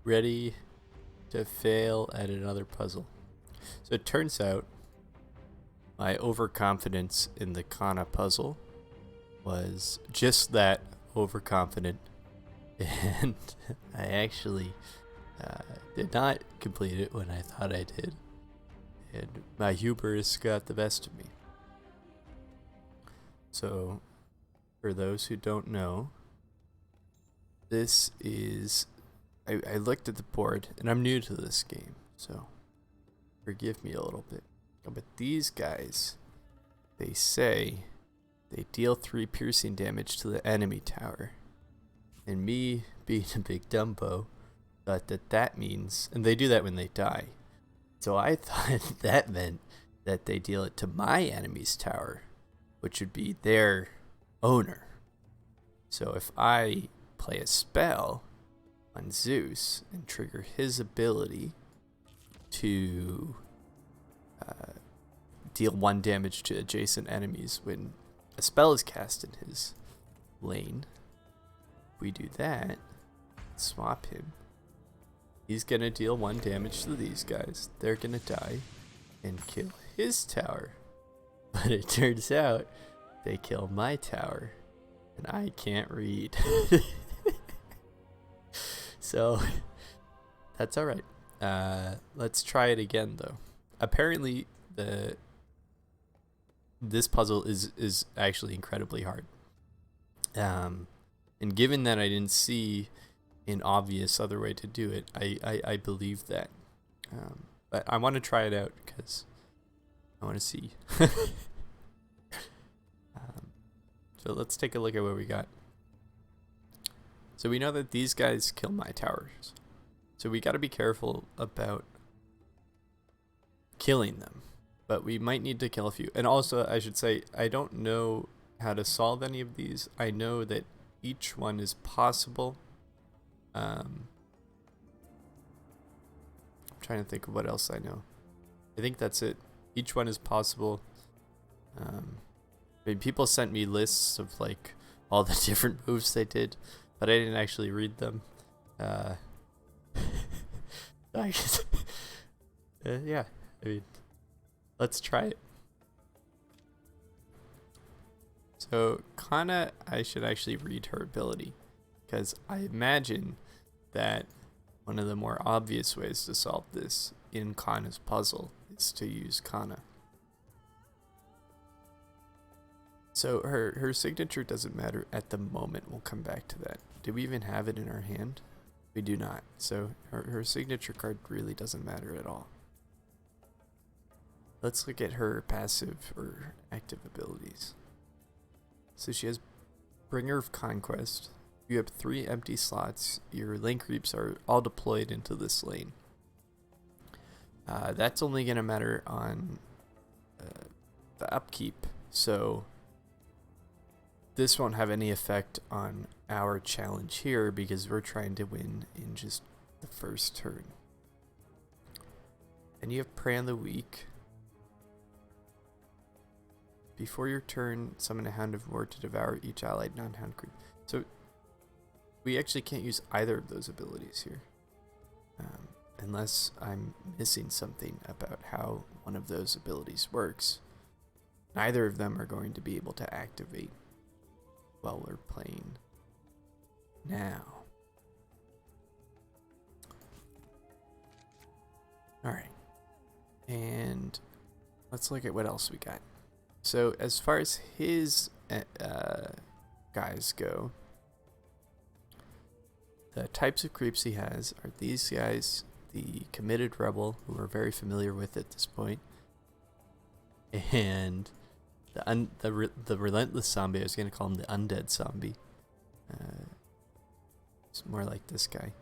ready to fail at another puzzle. So it turns out my overconfidence in the Kanna puzzle was just that, overconfident, and I actually did not complete it when I thought I did, and my hubris got the best of me. So, for those who don't know, this is, I looked at the board, and I'm new to this game, so forgive me a little bit. But these guys, they say they deal 3 piercing damage to the enemy tower. And me, being a big dumbo, thought that means, and they do that when they die. So I thought that meant that they deal it to my enemy's tower, which would be their owner. So if I play a spell on Zeus and trigger his ability to deal 1 damage to adjacent enemies when a spell is cast in his lane, we do that, swap him, he's gonna deal 1 damage to these guys, they're gonna die and kill his tower. But it turns out they kill my tower and I can't read. So that's alright. Let's try it again though. Apparently this puzzle is actually incredibly hard. And given that I didn't see an obvious other way to do it, I believe that. But I want to try it out because I want to see. So let's take a look at what we got. So we know that these guys kill my towers. So we got to be careful about killing them. But we might need to kill a few. And also, I should say, I don't know how to solve any of these. I know that each one is possible. I'm trying to think of what else I know. I think that's it. Each one is possible. I mean, people sent me lists of like all the different moves they did, but I didn't actually read them. I guess, yeah, I mean, let's try it. So Kanna, I should actually read her ability, because I imagine that one of the more obvious ways to solve this in Kanna's puzzle is to use Kanna. So her signature doesn't matter at the moment. We'll come back to that. Do we even have it in our hand? We do not. So her signature card really doesn't matter at all. Let's look at her passive or active abilities. So she has Bringer of Conquest. You have 3 empty slots. Your lane creeps are all deployed into this lane. That's only going to matter on the upkeep. So this won't have any effect on our challenge here because we're trying to win in just the first turn. And you have Prey on the Weak. Before your turn, summon a Hound of War to devour each allied non-hound creep. So we actually can't use either of those abilities here. Unless I'm missing something about how one of those abilities works. Neither of them are going to be able to activate while we're playing now. Alright. And let's look at what else we got. So as far as his guys go, the types of creeps he has are these guys, the Committed Rebel, who we're very familiar with at this point, and the Relentless Zombie. I was going to call him the Undead Zombie. It's more like this guy.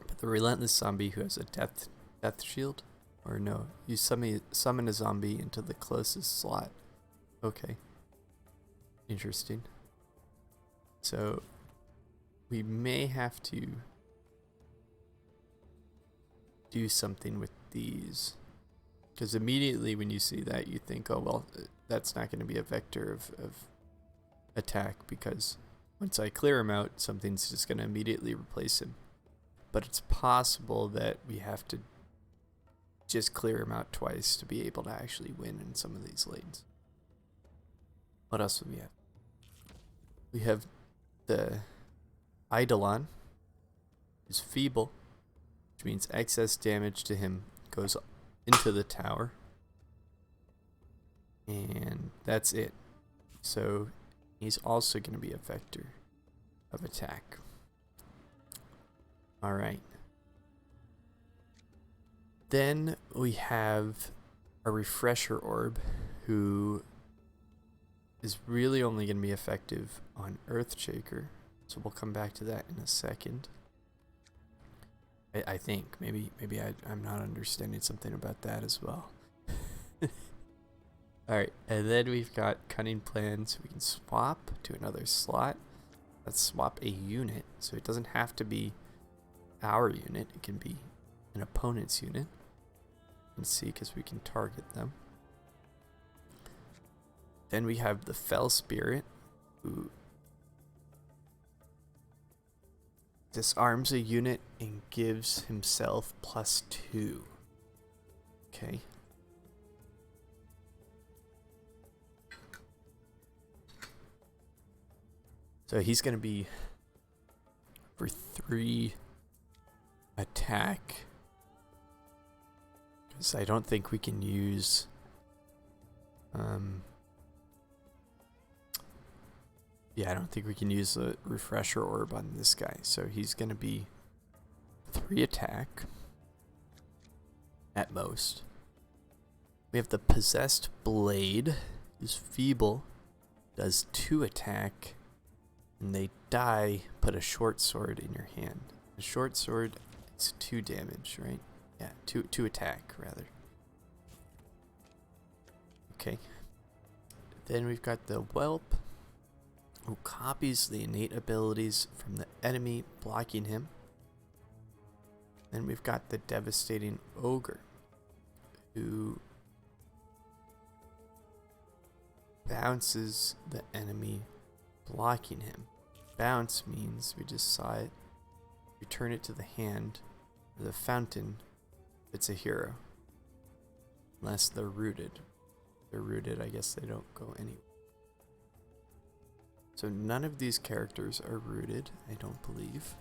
But the Relentless Zombie, who has a death shield. Or no, you summon a zombie into the closest slot. Okay. Interesting. So we may have to do something with these. Because immediately when you see that, you think, oh, well, that's not going to be a vector of attack, because once I clear him out, something's just going to immediately replace him. but it's possible that we have to just clear him out twice to be able to actually win in some of these lanes. What else do we have? We have the Eidolon, who's feeble, which means excess damage to him goes into the tower. And that's it. So he's also going to be a vector of attack. Alright. Then we have a refresher orb who is really only going to be effective on Earthshaker. So we'll come back to that in a second. I think. Maybe I'm not understanding something about that as well. Alright, and then we've got cunning plans. We can swap to another slot. Let's swap a unit. So it doesn't have to be our unit. It can be an opponent's unit. You can see because we can target them. Then we have the Fell Spirit, who disarms a unit and gives himself +2. Okay. So he's going to be for 3 attack. Because I don't think we can use yeah, I don't think we can use a refresher orb on this guy. So he's going to be 3 attack at most. We have the Possessed Blade, who's feeble, does 2 attack, and they die. Put a short sword in your hand. The short sword is 2 damage, right? Yeah, 2 attack rather. Okay. Then we've got the Whelp, who copies the innate abilities from the enemy blocking him. Then we've got the Devastating Ogre, who bounces the enemy blocking him. Bounce means, we just saw it, return it to the hand or the fountain if it's a hero. Unless they're rooted. If they're rooted, I guess they don't go anywhere. So none of these characters are rooted, I don't believe.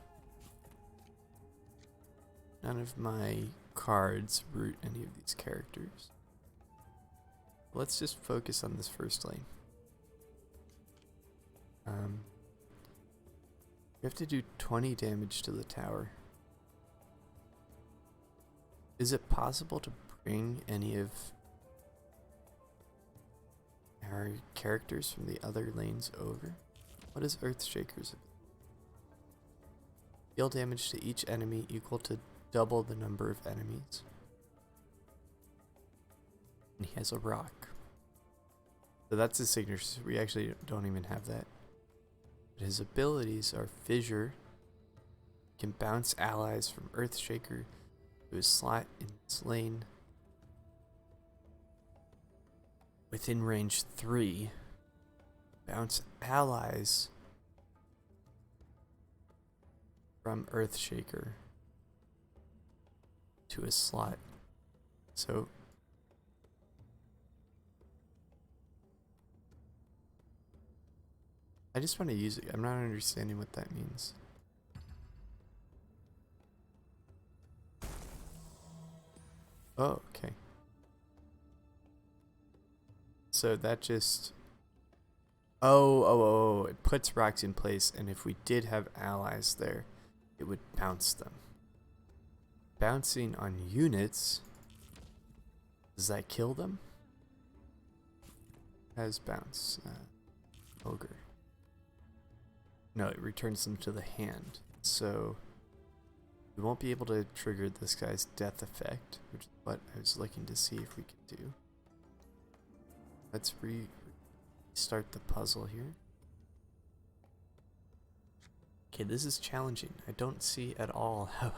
None of my cards root any of these characters. Let's just focus on this first lane. You have to do 20 damage to the tower. Is it possible to bring any of our characters from the other lanes over? What is Earthshaker's? Deal damage to each enemy equal to double the number of enemies. And he has a rock. So that's his signature. We actually don't even have that. But his abilities are Fissure. Can bounce allies from Earthshaker to a slot in its lane within range 3. Bounce allies from Earthshaker to a slot. So I just want to use it. I'm not understanding what that means. Oh, okay. So that just... Oh, it puts rocks in place, and if we did have allies there, it would bounce them. Bouncing on units, does that kill them? Has bounce. Ogre. No, it returns them to the hand. So we won't be able to trigger this guy's death effect, which is what I was looking to see if we could do. Let's restart the puzzle here. Okay, this is challenging. I don't see at all how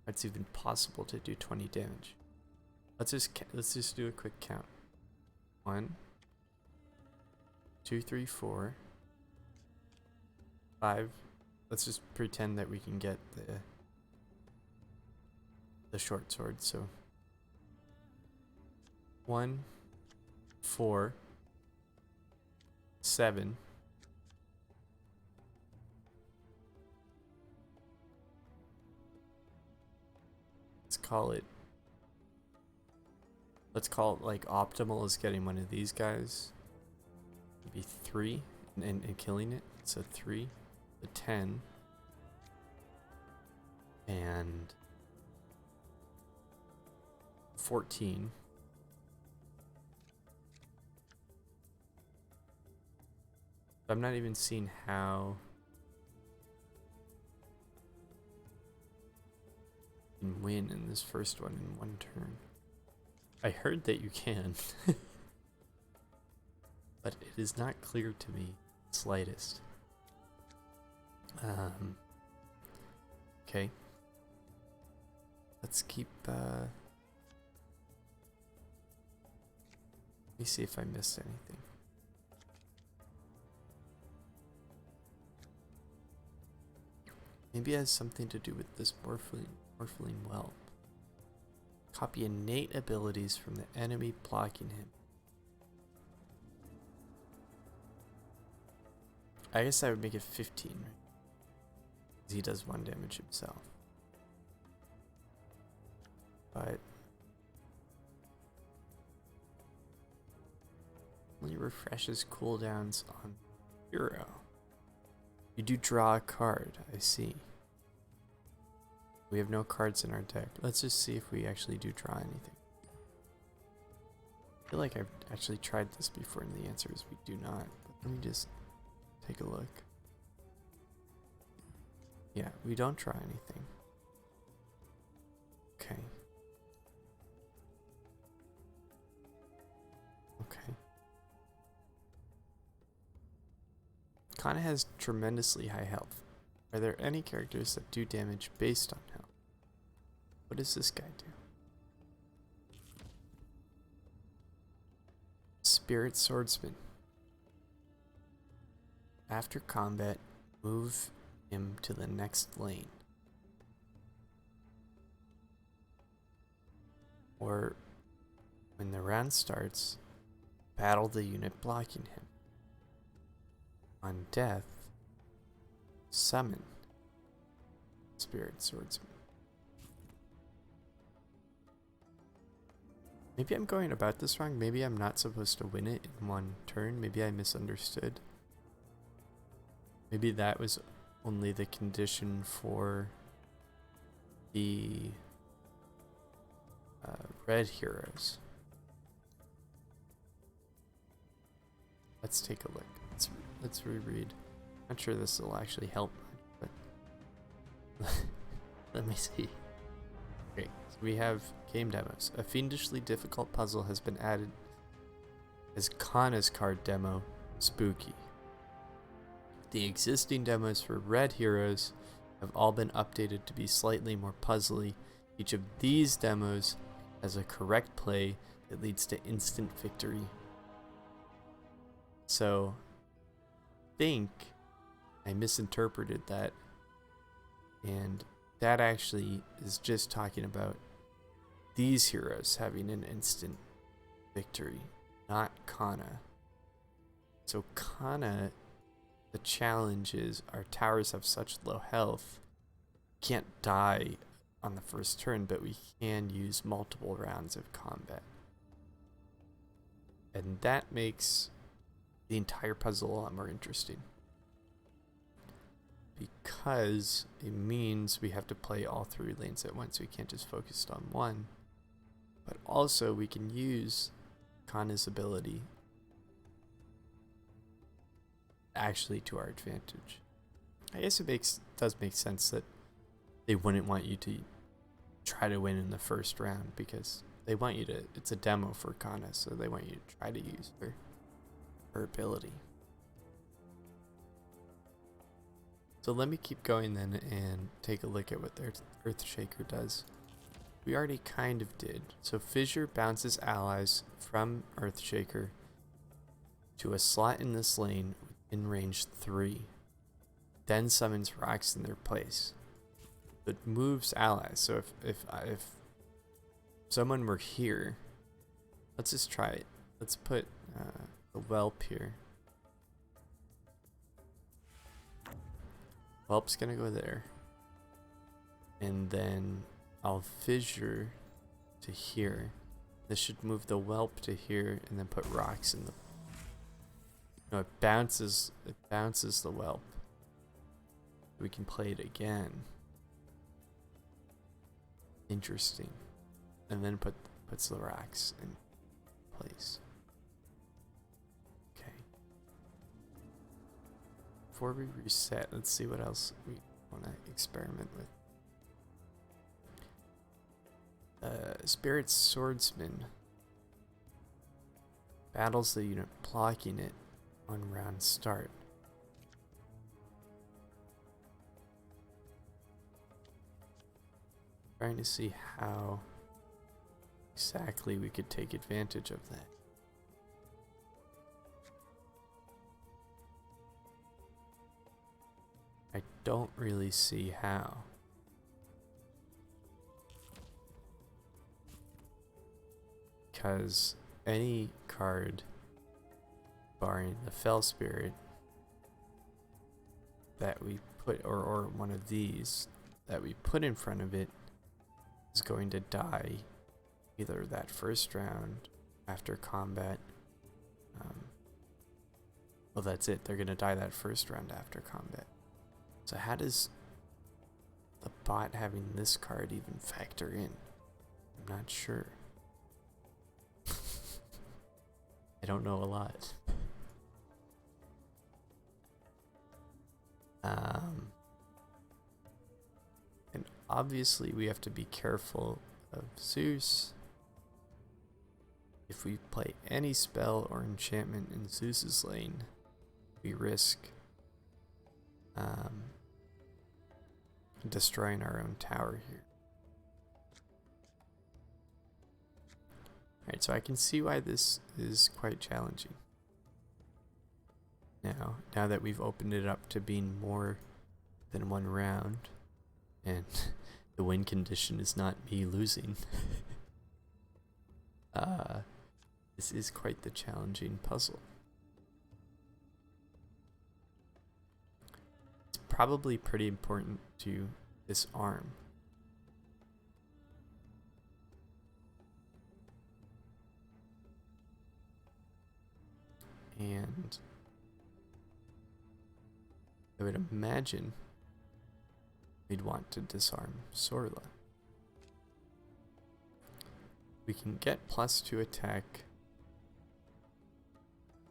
it's even possible to do 20 damage. Let's just do a quick count. 1, 2, 3, 4, 5. Let's just pretend that we can get the the short sword. So 1, 4, 7. Let's call it like optimal is getting one of these guys. Maybe 3 and killing it. So 3, the 10, and 14. I'm not even seeing how you can win in this first one in one turn. I heard that you can, but it is not clear to me the slightest. Okay. Let's keep, let me see if I missed anything. Maybe it has something to do with this Morphling Whelp. Copy innate abilities from the enemy blocking him. I guess I would make it 15, right? Because he does 1 damage himself. But only refreshes cooldowns on hero. You do draw a card, I see. We have no cards in our deck. Let's just see if we actually do draw anything. I feel like I've actually tried this before and the answer is we do not. But let me just take a look. Yeah, we don't draw anything. Okay. Okay. Kanna has tremendously high health. Are there any characters that do damage based on health? What does this guy do? Spirit Swordsman. After combat, move him to the next lane. Or when the round starts, battle the unit blocking him. On death, summon Spirit Swordsman. Maybe I'm going about this wrong. Maybe I'm not supposed to win it in one turn. Maybe I misunderstood. Maybe that was only the condition for the red heroes. Let's take a look. Let's reread. Not sure this will actually help much, but let me see. Okay, so we have game demos. A fiendishly difficult puzzle has been added as Kanna's card demo, Spooky. The existing demos for red heroes have all been updated to be slightly more puzzly. Each of these demos has a correct play that leads to instant victory. So, I think I misinterpreted that, and that actually is just talking about these heroes having an instant victory, not Kanna. So Kanna, the challenge is our towers have such low health, can't die on the first turn, but we can use multiple rounds of combat. And that makes the entire puzzle a lot more interesting, because it means we have to play all 3 lanes at once. We can't just focus on one, but also we can use Kanna's ability actually to our advantage. I guess it does make sense that they wouldn't want you to try to win in the first round, because they want you to, it's a demo for Kanna, so they want you to try to use her ability. So let me keep going then and take a look at what their Earthshaker does. We already kind of did. So Fissure bounces allies from Earthshaker to a slot in this lane in range 3, then summons rocks in their place. It moves allies. So if someone were here. Let's just try it. Let's put the whelp here. Whelp's gonna go there. And then I'll fissure to here. This should move the whelp to here and then put rocks in the... No, it bounces the whelp. We can play it again. Interesting. And then puts the rocks in place. Okay. Before we reset, let's see what else we want to experiment with. Spirit Swordsman battles the unit blocking it on round start. Trying to see how exactly we could take advantage of that. I don't really see how. Because any card, barring the Fell Spirit, that we put, or one of these that we put in front of it, is going to die either that first round after combat. Well, that's it. They're going to die that first round after combat. So how does the bot having this card even factor in? I'm not sure. I don't know a lot. And obviously we have to be careful of Zeus. If we play any spell or enchantment in Zeus's lane, we risk destroying our own tower here. Alright, so I can see why this is quite challenging. Now that we've opened it up to being more than one round, and the win condition is not me losing, this is quite the challenging puzzle. It's probably pretty important to disarm. And I would imagine we'd want to disarm Sorla. We can get +2 attack.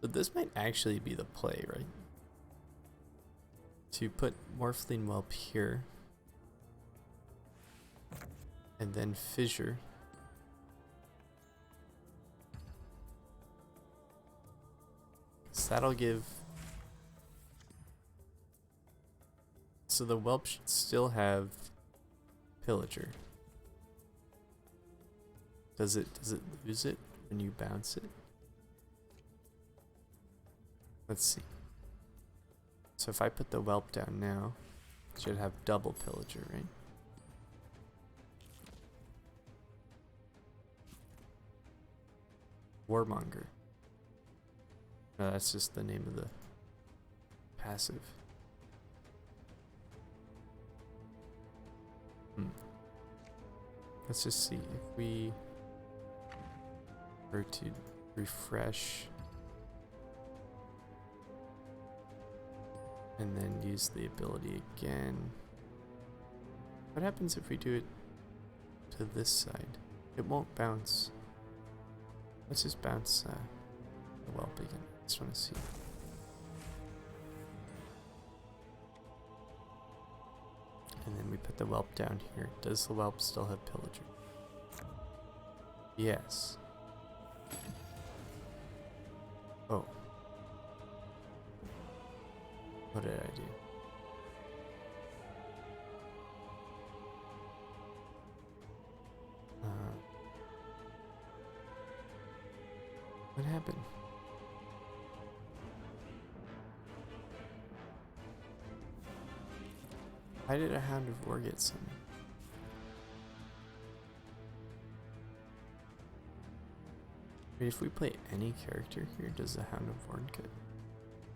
So this might actually be the play, right? To put Morphling Whelp here. And then Fissure. So that'll give... So the whelp should still have Pillager. Does it lose it when you bounce it? Let's see. So if I put the whelp down now, it should have double Pillager, right? Warmonger. No, that's just the name of the passive. Let's just see if we were to refresh and then use the ability again. What happens if we do it to this side? It won't bounce. Let's just bounce the whelp again. I just want to see. And then we put the whelp down here. Does the whelp still have Pillager? Yes. Oh. What did I do? What happened? Why did a Hound of War get summoned? Wait, if we play any character here, does the Hound of Vorn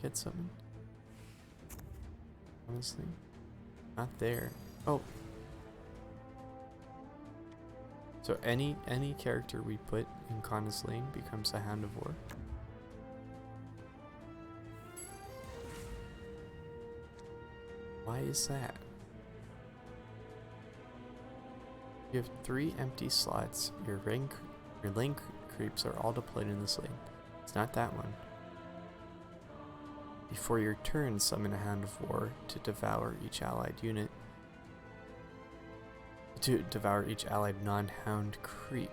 get summoned? Honestly, not there. Oh, so any character we put in Kanna's lane becomes a Hound of War. Why is that? You have 3 empty slots. Your lane creeps are all deployed in this lane. It's not that one. Before your turn, summon a Hound of War to devour each allied unit. To devour each allied non-hound creep.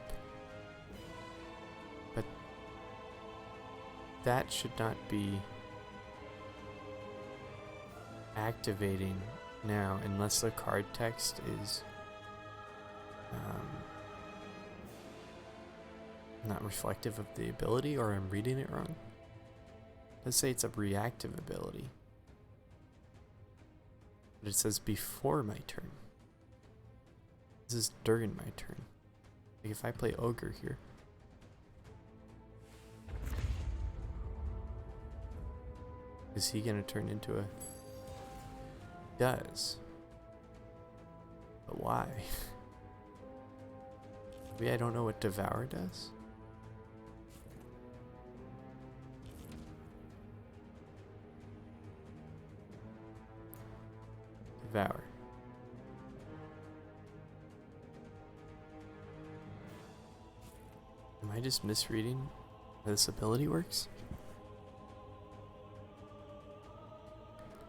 But that should not be activating now unless the card text is not reflective of the ability, or I'm reading it wrong. Let's say it's a reactive ability, but it says before my turn. This is during my turn. Like if I play Ogre here, is he gonna turn into a... Does. But why? Maybe I don't know what Devour does? Devour. Am I just misreading how this ability works?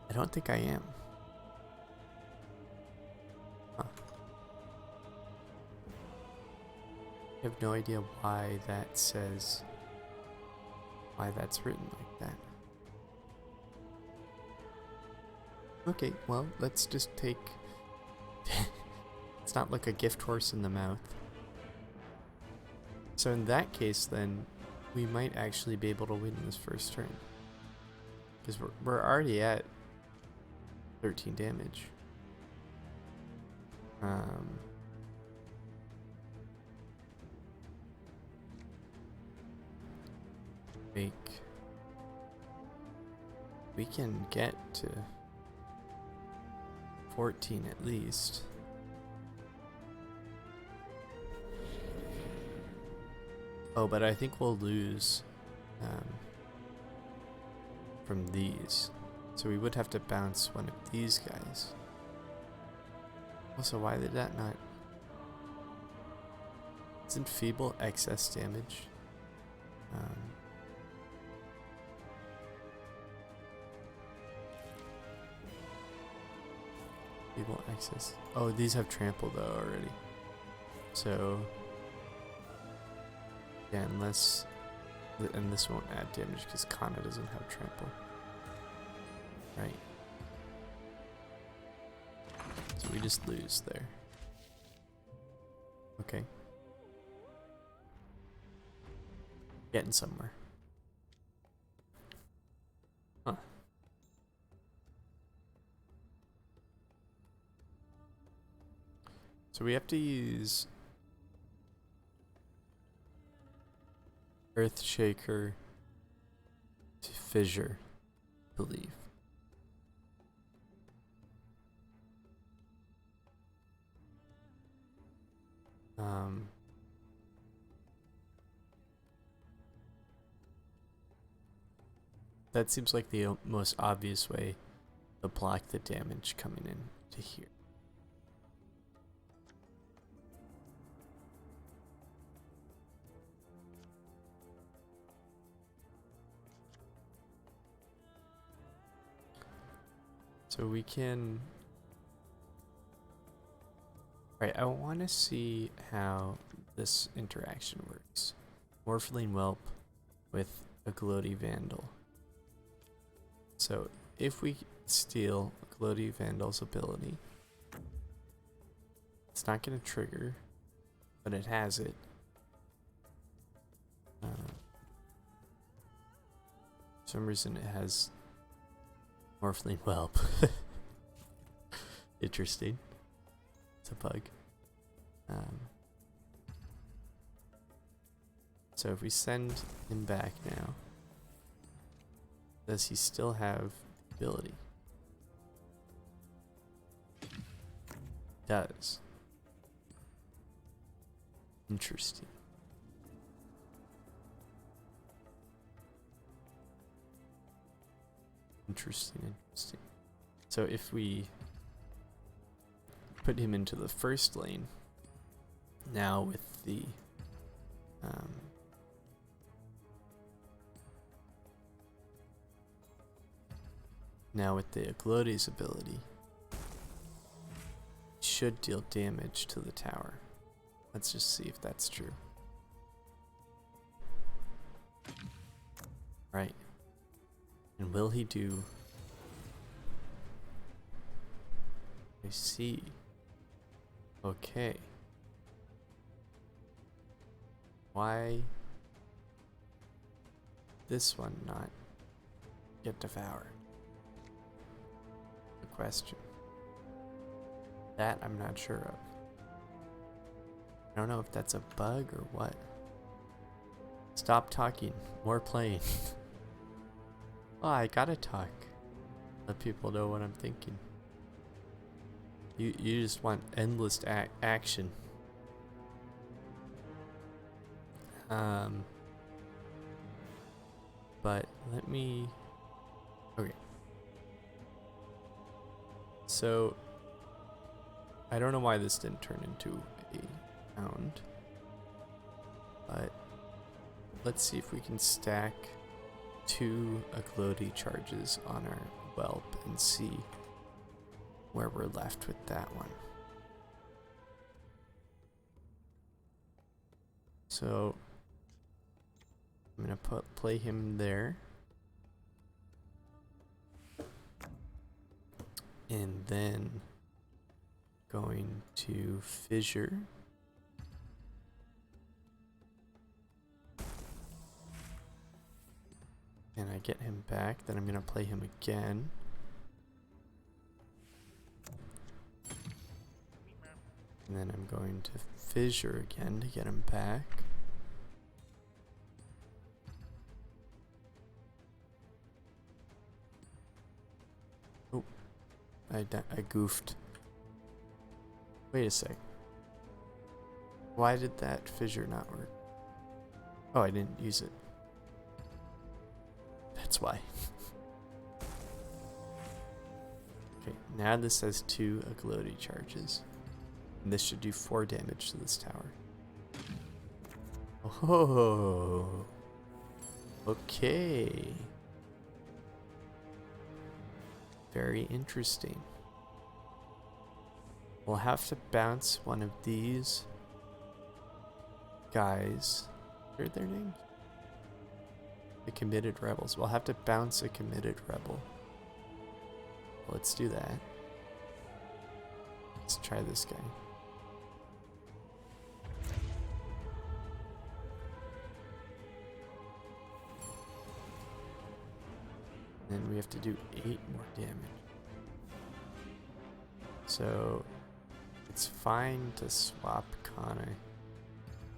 I don't think I am. Huh. I have no idea why that says... why that's written like that. Okay, well, let's just take... It's not like a gift horse in the mouth. So in that case, then, we might actually be able to win this first turn. Because we're already at 13 damage. We can get to 14 at least. Oh, but I think we'll lose from these. So we would have to bounce one of these guys. Also, why did that not... Isn't Feeble excess damage? Feeble excess... Oh, these have Trample though already. So... Yeah, unless... And this won't add damage because Kanna doesn't have Trample. Right. So we just lose there. Okay. Getting somewhere. Huh. So we have to use Earthshaker to Fissure, I believe. That seems like the most obvious way to block the damage coming in to here. So we can... Right, I want to see how this interaction works. Morphling Whelp with a Gloaty Vandal. So if we steal Gloaty Vandal's ability, it's not going to trigger, but it has it. For some reason it has Morphling Whelp. Interesting. It's a bug. So if we send him back now, does he still have ability? Does. Interesting. Interesting. So if we put him into the first lane, now with the Aglodes ability, should deal damage to the tower. Let's just see if that's true. Right. And will he do... I see. Okay. Why this one not get devoured? The question. That I'm not sure of. I don't know if that's a bug or what. Stop talking. More playing. Oh, I gotta talk. Let people know what I'm thinking. You just want endless action. But let me... Okay. So, I don't know why this didn't turn into a hound. But, let's see if we can stack 2 Aglote charges on our whelp and see where we're left with that one. So I'm gonna play him there, and then going to fissure. And I get him back, then I'm gonna play him again. And then I'm going to fissure again to get him back. Oh, I goofed. Wait a sec. Why did that fissure not work? Oh, I didn't use it. That's why. Okay, now this has 2 Aglote charges. And this should do 4 damage to this tower. Oh, okay. Very interesting. We'll have to bounce one of these guys. What are their names? The committed rebels. We'll have to bounce a committed rebel. Let's do that. Let's try this guy. Then we have to do 8 more damage. So it's fine to swap Kanna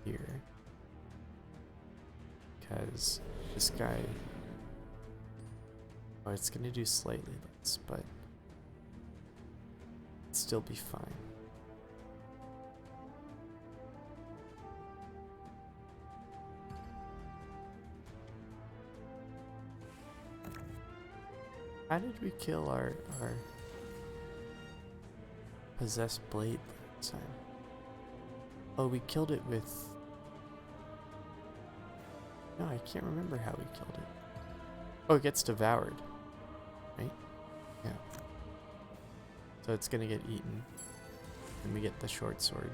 here, because this guy, oh, it's gonna do slightly less, but it'd still be fine. How did we kill our possessed blade last time? Oh, we killed it with... No, I can't remember how we killed it. Oh, it gets devoured, right? Yeah. So it's gonna get eaten, and we get the short sword.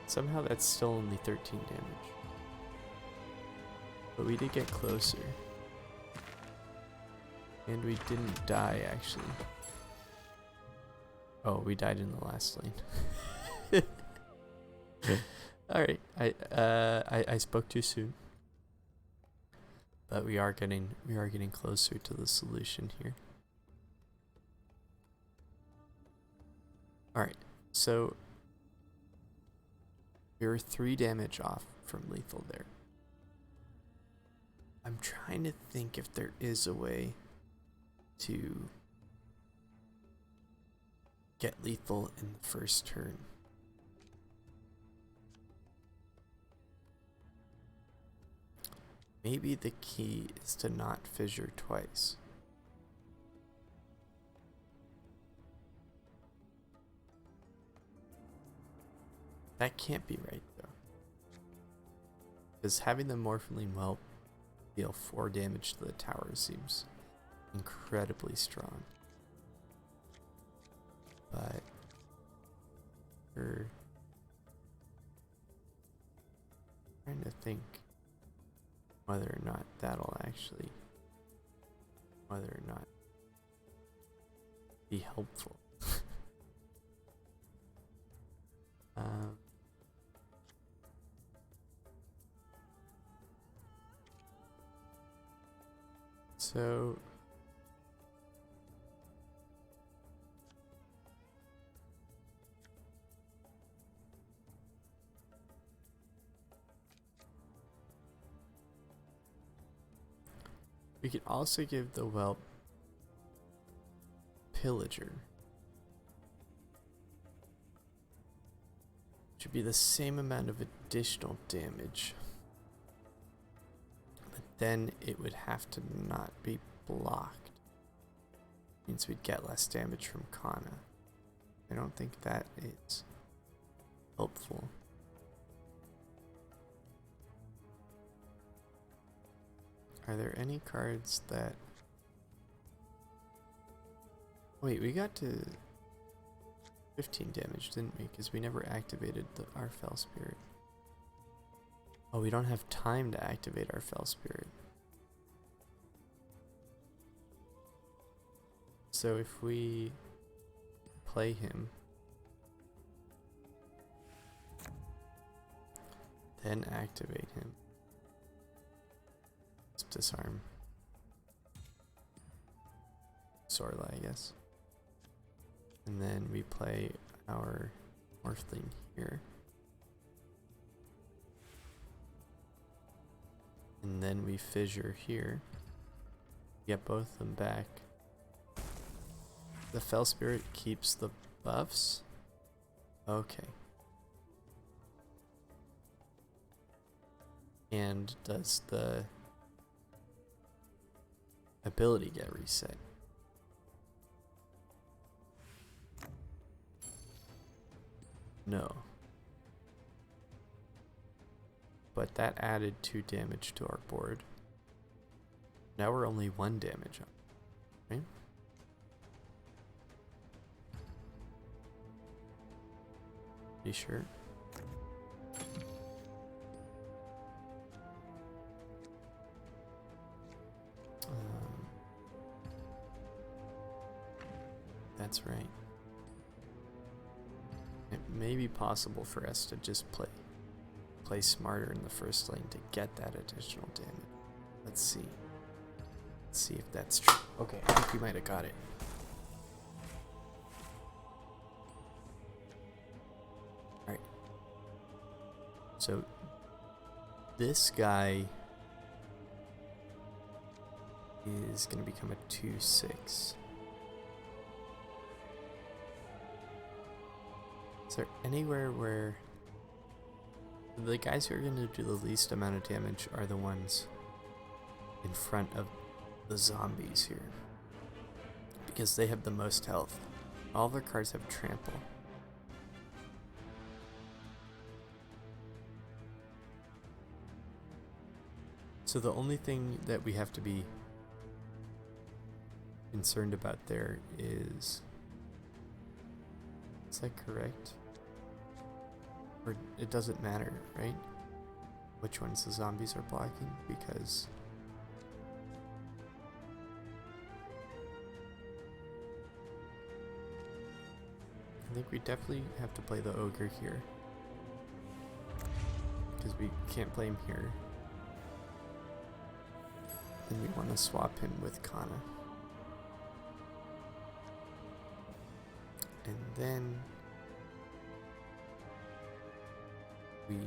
Somehow that's still only 13 damage. But we did get closer. And we didn't die, actually. Oh, we died in the last lane. Alright, I spoke too soon. But we are getting closer to the solution here. Alright, so You're 3 damage off from lethal there. I'm trying to think if there is a way to get lethal in the first turn. Maybe the key is to not fissure twice. That can't be right though. Because having the Morpholine Whelp deal 4 damage to the tower seems incredibly strong. But we're trying to think whether or not that'll actually, whether or not be helpful. So we could also give the whelp Pillager. Should be the same amount of additional damage. But then it would have to not be blocked. Means we'd get less damage from Kanna. I don't think that is helpful. Are there any cards that... Wait, we got to 15 damage, didn't we? Because we never activated our Fell Spirit. Oh, we don't have time to activate our Fell Spirit. So if we play him, then activate him. Let's disarm Sorla, I guess. And then we play our Morphling here. And then we fissure here. Get both of them back. The Fell Spirit keeps the buffs? Okay. And does the ability get reset? No. But that added 2 damage to our board. Now we're only 1 damage up, right? You sure? That's right. It may be possible for us to just play smarter in the first lane to get that additional damage. Let's see. Let's see if that's true. Okay, I think we might have got it. Alright. So this guy is going to become a 2/6. Is there anywhere where the guys who are going to do the least amount of damage are the ones in front of the zombies here? Because they have the most health. All their cards have trample. So the only thing that we have to be concerned about there is that correct? Or it doesn't matter, right? Which ones the zombies are blocking, because I think we definitely have to play the ogre here, because we can't play him here. And we want to swap him with Kanna. And then we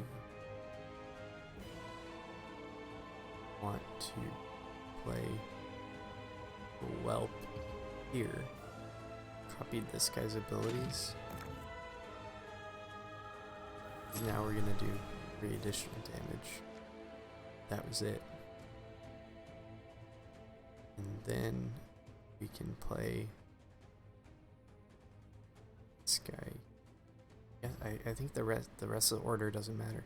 want to play the whelp here. Copied this guy's abilities. Now we're gonna do 3 additional damage. That was it. And then we can play this guy. Yeah, I think the rest of the order doesn't matter.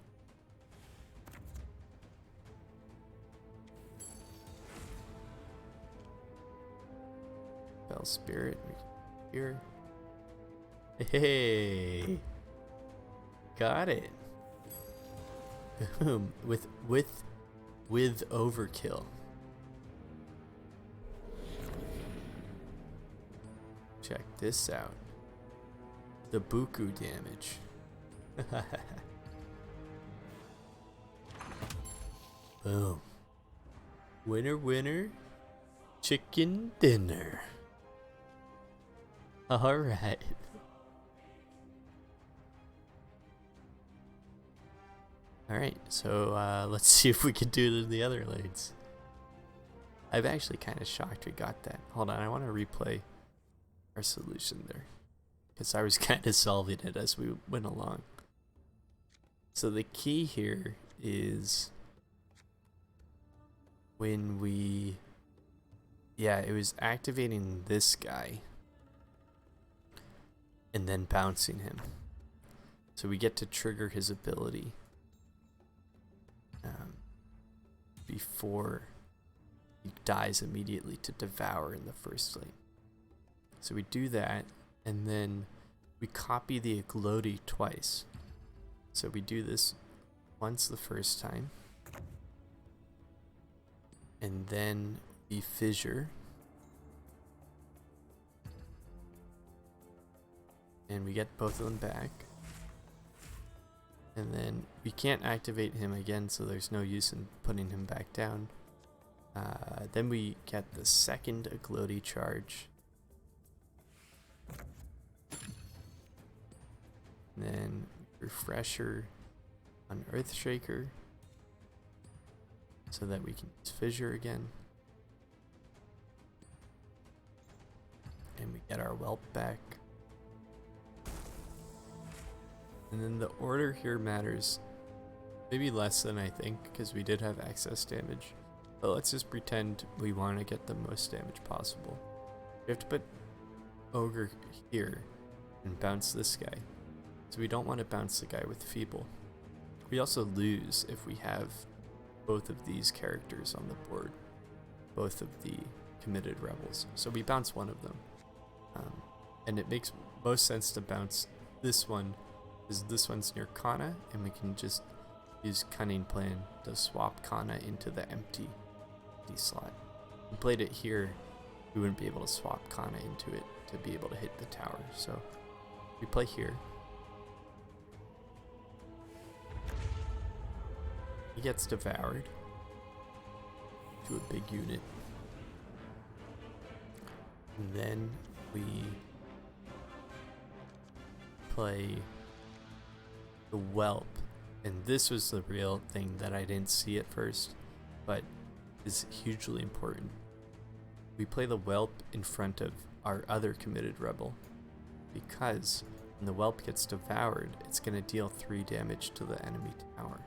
Fell Spirit, we can here. Hey, got it. Boom. with overkill. Check this out. The buku damage. Boom. Winner, winner, chicken dinner. All right. All right. So let's see if we can do it in the other lanes. I'm actually kind of shocked we got that. Hold on. I want to replay our solution there, because I was kind of solving it as we went along. So the key here is when we, it was activating this guy and then bouncing him. So we get to trigger his ability before he dies immediately to devour in the first lane. So we do that, and then we copy the Agloti twice. So we do this once the first time, and then we fissure, and we get both of them back. And then we can't activate him again, so there's no use in putting him back down. Then we get the second Agloti charge. And then refresher on Earthshaker so that we can use fissure again. And we get our whelp back. And then the order here matters maybe less than I think, because we did have excess damage. But let's just pretend we want to get the most damage possible. We have to put Ogre here and bounce this guy. So we don't want to bounce the guy with Feeble. We also lose if we have both of these characters on the board. Both of the committed rebels. So we bounce one of them. And it makes most sense to bounce this one, because this one's near Kanna, and we can just use Cunning Plan to swap Kanna into the empty slot. If we played it here, we wouldn't be able to swap Kanna into it to be able to hit the tower. So we play here. He gets devoured to a big unit. And then we play the whelp. And this was the real thing that I didn't see at first, but is hugely important. We play the whelp in front of our other committed rebel, because when the whelp gets devoured, it's going to deal 3 damage to the enemy tower.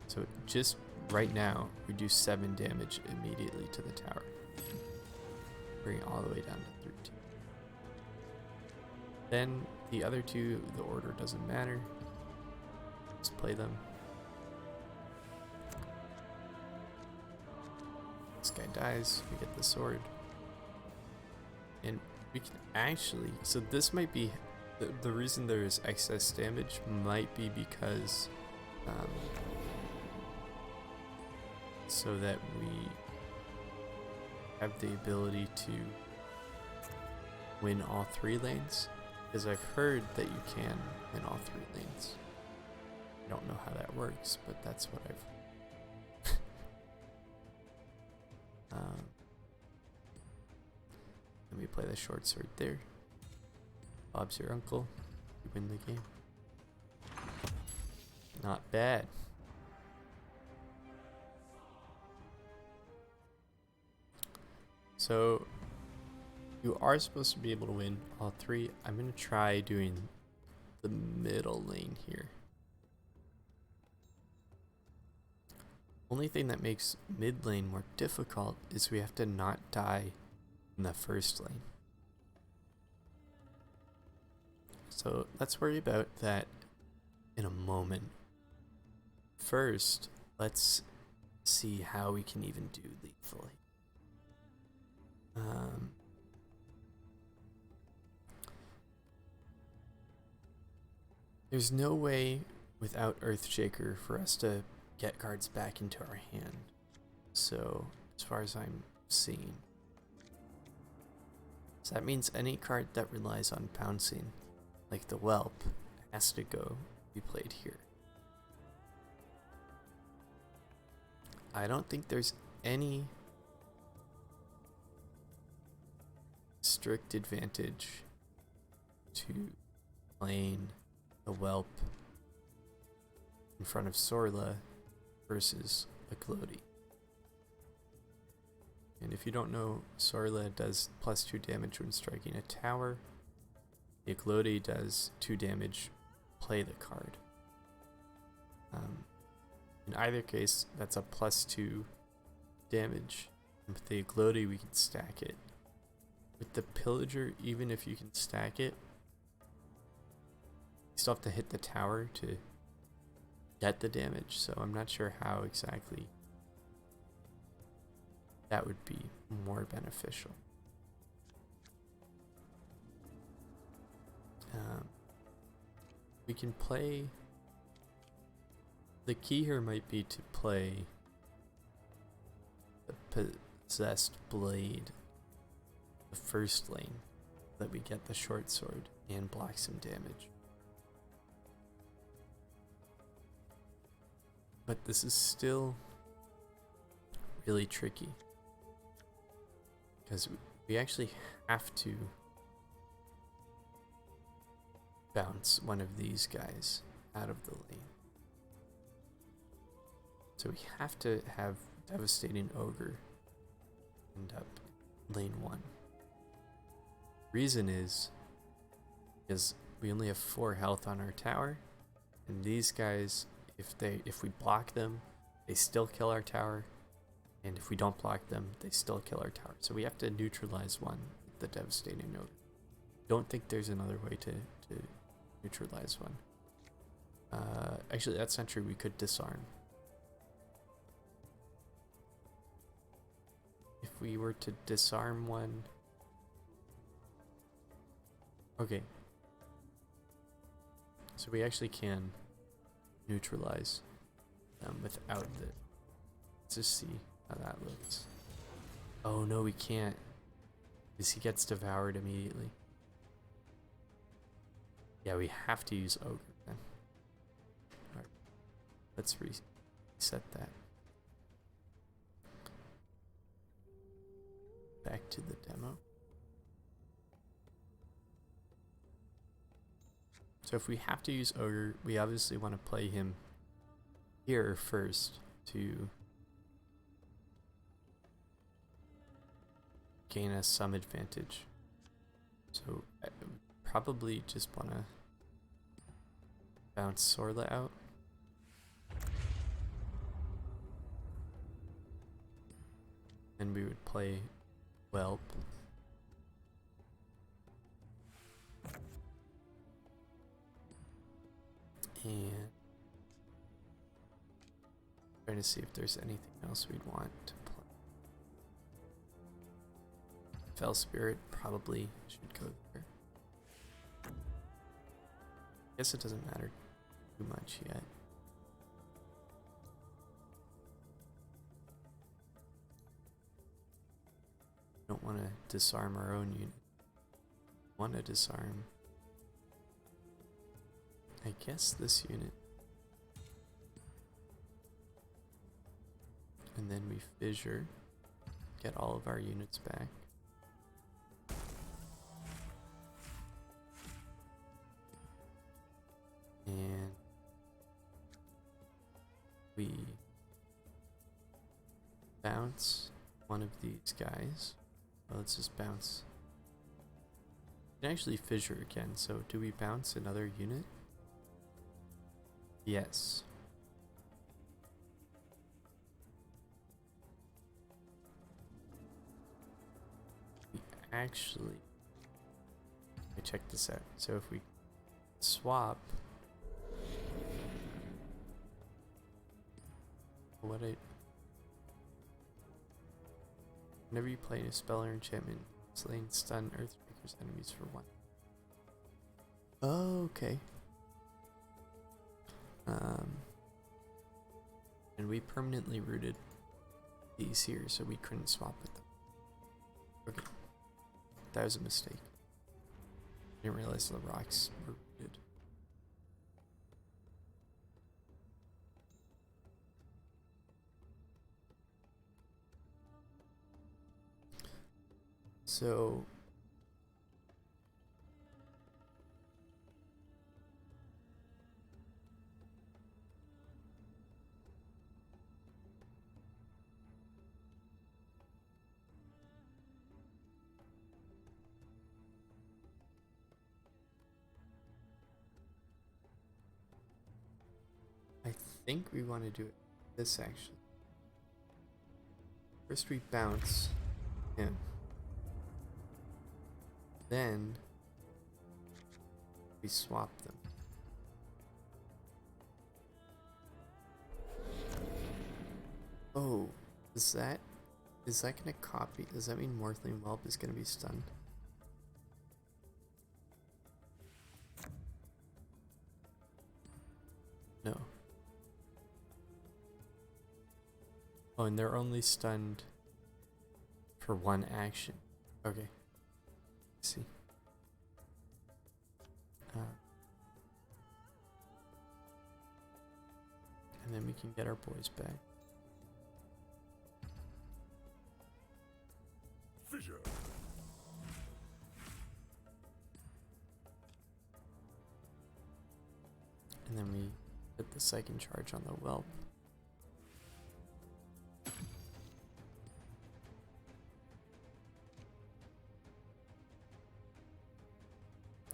So just right now, we do 7 damage immediately to the tower. Bring it all the way down to 13. Then the other two, the order doesn't matter. Just play them. This guy dies, we get the sword. And we can actually, so this might be, the reason there is excess damage might be because, so that we have the ability to win all 3 lanes. Because I've heard that you can win all 3 lanes. I don't know how that works, but that's what I've and we play the short sword there. Bob's your uncle. You win the game. Not bad. So you are supposed to be able to win all three. I'm going to try doing the middle lane here. Only thing that makes mid lane more difficult is we have to not die in the first lane. So let's worry about that in a moment. First, let's see how we can even do lethally. There's no way without Earthshaker for us to get cards back into our hand. So, as far as I'm seeing. So that means any card that relies on pouncing, like the Whelp, has to go be played here. I don't think there's any strict advantage to playing the Whelp in front of Sorla versus a Glody. And if you don't know, Sorla does +2 damage when striking a tower. The Glody does 2 damage, play the card. In either case, that's a +2 damage. And with the Glody, we can stack it. With the Pillager, even if you can stack it, you still have to hit the tower to get the damage, so I'm not sure how exactly that would be more beneficial. We can play... The key here might be to play the Possessed Blade the first lane, so that we get the short sword and block some damage. But this is still really tricky, because we actually have to bounce one of these guys out of the lane. So we have to have Devastating Ogre end up lane 1. Reason is because we only have 4 health on our tower, and these guys, if we block them, they still kill our tower, and if we don't block them, they still kill our tower. So we have to neutralize one with the Devastating Ogre. Don't think there's another way to neutralize one. Actually, that's not true. We could disarm. If we were to disarm one... Okay. So we actually can neutralize them without the... Let's just see how that looks. Oh no, we can't, because he gets devoured immediately. Yeah, we have to use Ogre then. Alright, let's reset that. Back to the demo. So if we have to use Ogre, we obviously want to play him here first to gain us some advantage. So I would probably just want to bounce Sorla out. And we would play Whelp. And trying to see if there's anything else we'd want to play. Fell Spirit probably should go there. Guess it doesn't matter too much yet. Don't want to disarm our own unit. Want to disarm, I guess, this unit. And then we fissure, get all of our units back. And bounce one of these guys. Well, let's just bounce. We can actually fissure again, so do we bounce another unit? Yes. We actually... Let me check this out. So if we swap... What I... Whenever you play a spell or enchantment, slaying stun Earthbreaker's enemies for 1. Oh, okay. And we permanently rooted these here, so we couldn't swap with them. Okay. That was a mistake. I didn't realize the rocks were rooted. So I think we want to do it this actually. First we bounce him. Then we swap them. Oh, is that gonna copy? Does that mean Morthling Whelp is gonna be stunned? No. Oh, and they're only stunned for 1 action. Okay. See. And then we can get our boys back. Fissure. And then we put the second charge on the whelp.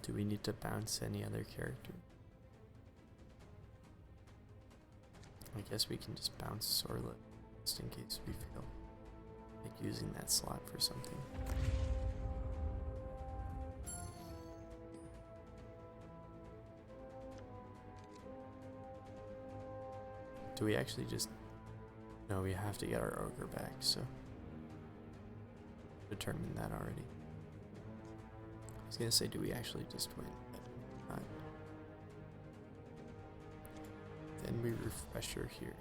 Do we need to bounce any other character? I guess we can just bounce Sorlet just in case we fail. Like using that slot for something. Do we actually just... No, we have to get our ogre back, so... Determined that already. I was gonna say, do we actually just win? But not. Then we refresher here.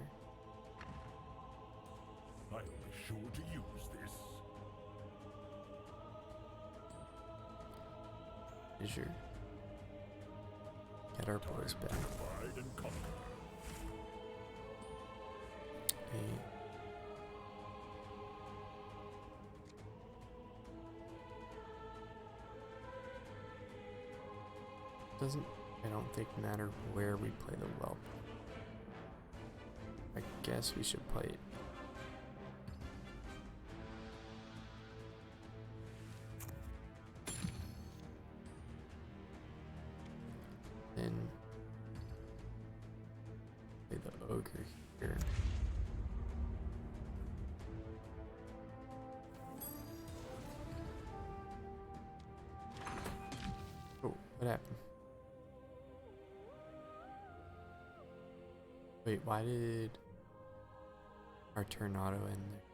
I'll be sure to use this. Fissure. Get our boys back. Divide and conquer. Hey. Doesn't, I don't think, matter where we play the whelp. I guess we should play it. Then play the ogre here. Oh, what happened? Wait, why did our turn auto end there?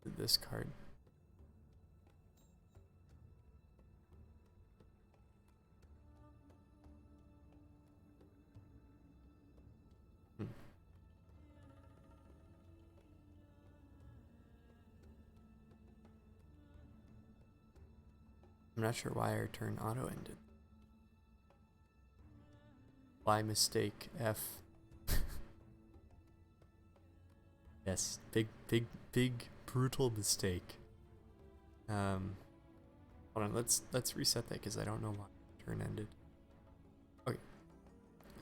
Did this card? I'm not sure why our turn auto ended. By mistake, F. Yes, big, brutal mistake. Hold on, let's reset that because I don't know why the turn ended. Okay,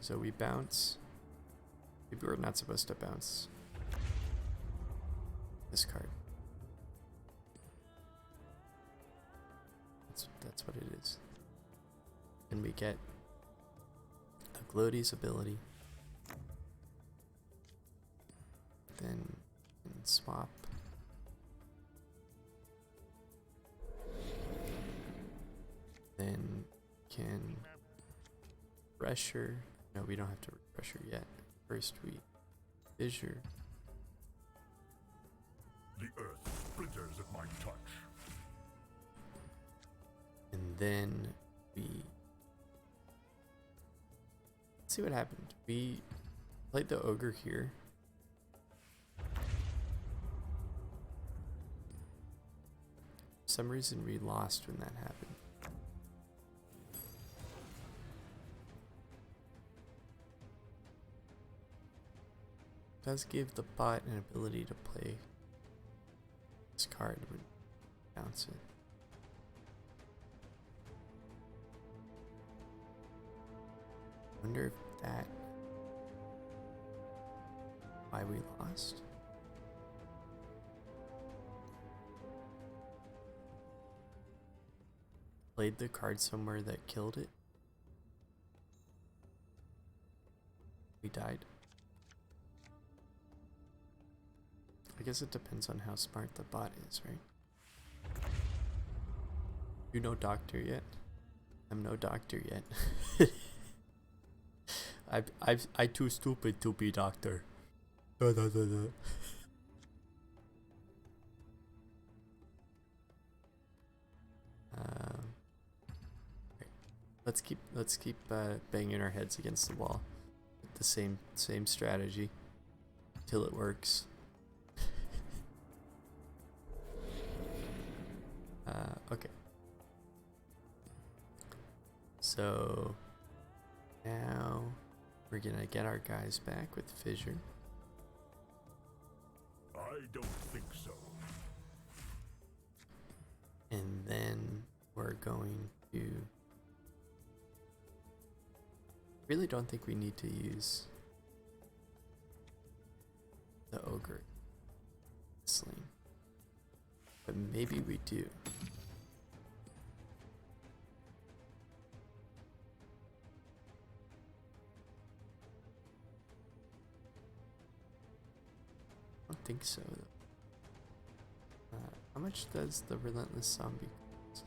so we bounce Maybe we're not supposed to bounce this card. That's what it is. And we get a Gloaty's ability. Then swap. Then can pressure. No, we don't have to pressure yet. First we fissure. The earth splinters at my touch. And then we let's see what happened. We played the ogre here. For some reason we lost when that happened. It does give the bot an ability to play this card when bounce it. Wonder if that why we lost. Played the card somewhere that killed it. We died. I guess it depends on how smart the bot is, right? You no doctor yet? I'm no doctor yet. I too stupid to be doctor. Let's keep banging our heads against the wall with the same strategy till it works. Okay. So now we're gonna get our guys back with fissure. I don't think so. And then we're going to really don't think we need to use the ogre sling. But maybe we do. I don't think so though. How much does the relentless zombie cost?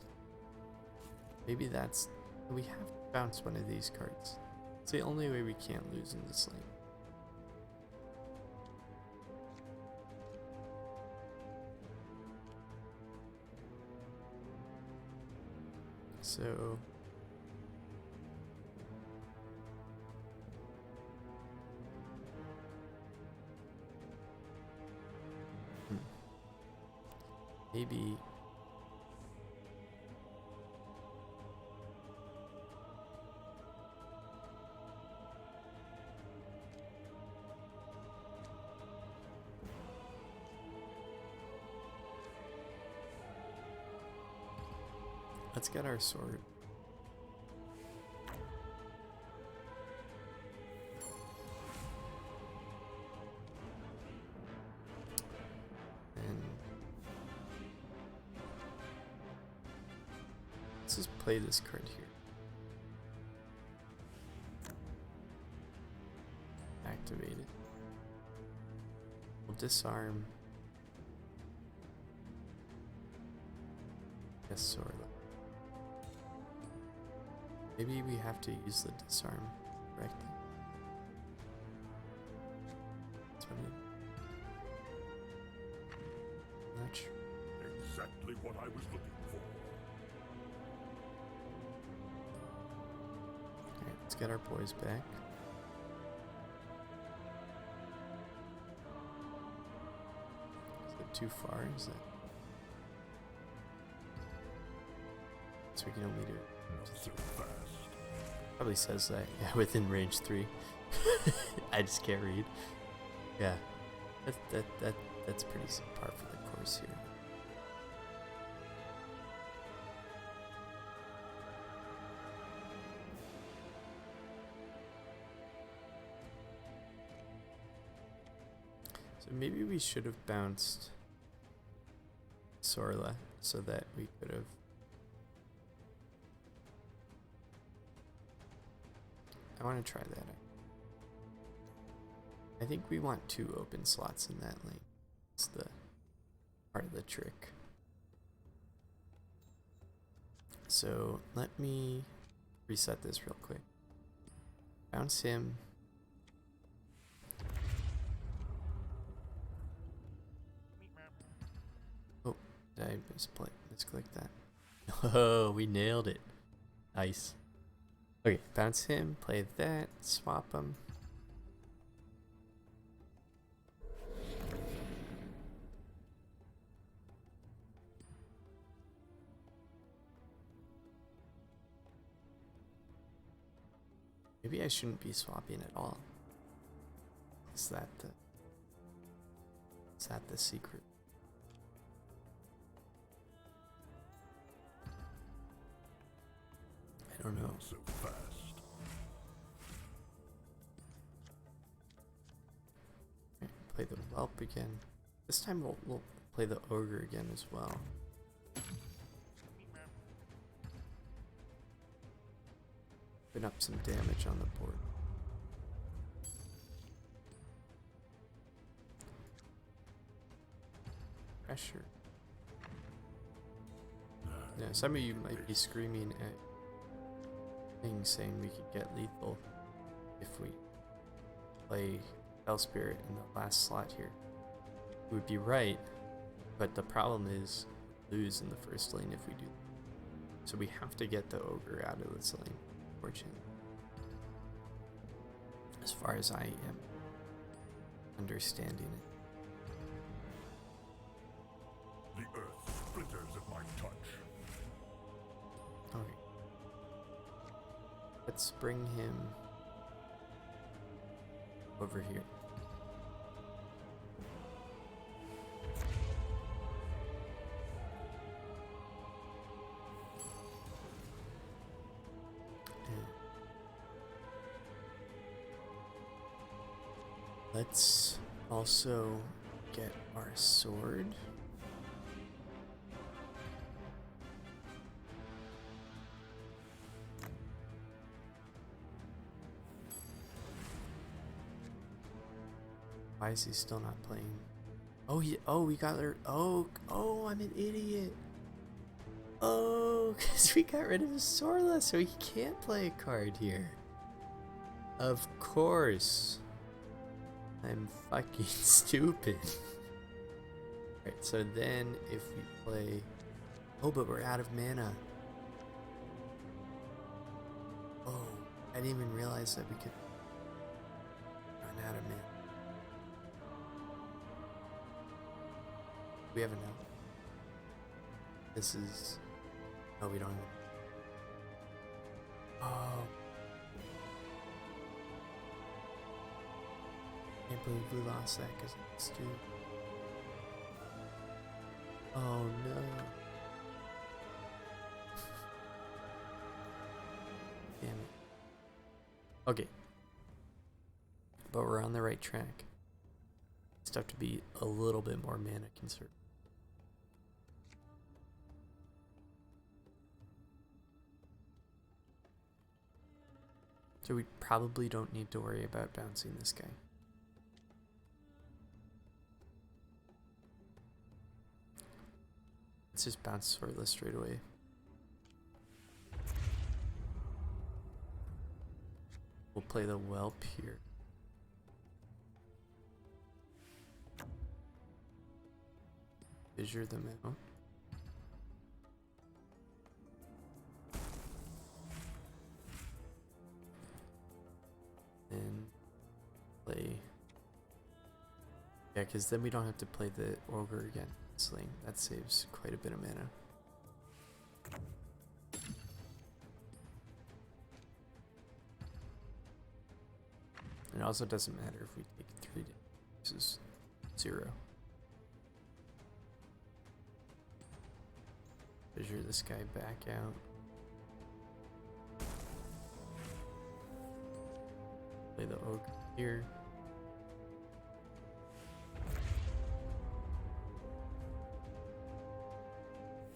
Maybe that's we have to bounce one of these cards. It's the only way we can't lose in this lane. So maybe let's get our sword. And let's just play this card here. Activate it. We'll disarm. Yes, sword. Maybe we have to use the disarm correctly. That's what I'm not sure. Exactly what I was looking for. Alright, let's get our boys back. Is that too far? Is that so we can only do Not so fast. probably says that, yeah, within range 3. I just can't read. Yeah. That's pretty par for the course here. Maybe we should have bounced Sorla so that we could have. I want to try that. I think we want 2 open slots in that lane. It's the part of the trick. So let me reset this real quick. Bounce him. Oh, did I misclick that? Oh, we nailed it. Nice. Okay, bounce him, play that, swap him. Maybe I shouldn't be swapping at all. Is that the secret? I don't know. Not so fast. Okay, play the whelp again. This time we'll play the ogre again as well. Put up some damage on the board. Pressure. Yeah, some of you might be screaming at things saying we could get lethal if we play Hell Spirit in the last slot here. We would be right, but the problem is lose in the first lane if we do. So we have to get the ogre out of this lane, unfortunately. As far as I am understanding it. The earth splinters at my touch. Okay. Let's bring him over here. Let's also get our sword. Why is he still not playing? Oh, we got her. Oh, I'm an idiot. Oh, because we got rid of his Sorla, so he can't play a card here. Of course. I'm fucking stupid. Alright, so then if we play... Oh, but we're out of mana. Oh, I didn't even realize that we could run out of mana. We have enough. This is... Oh, we don't have... Oh. I can't believe we lost that because it's too... Oh no. Damn it. Okay. But we're on the right track. Just have to be a little bit more mana conservative. So we probably don't need to worry about bouncing this guy. Let's just bounce Sorla straight away. We'll play the whelp here. Fissure them out. And play. Yeah, because then we don't have to play the ogre again. Sling. That saves quite a bit of mana. And it also doesn't matter if we take 3 versus 0. Fissure this guy back out. Play the ogre here.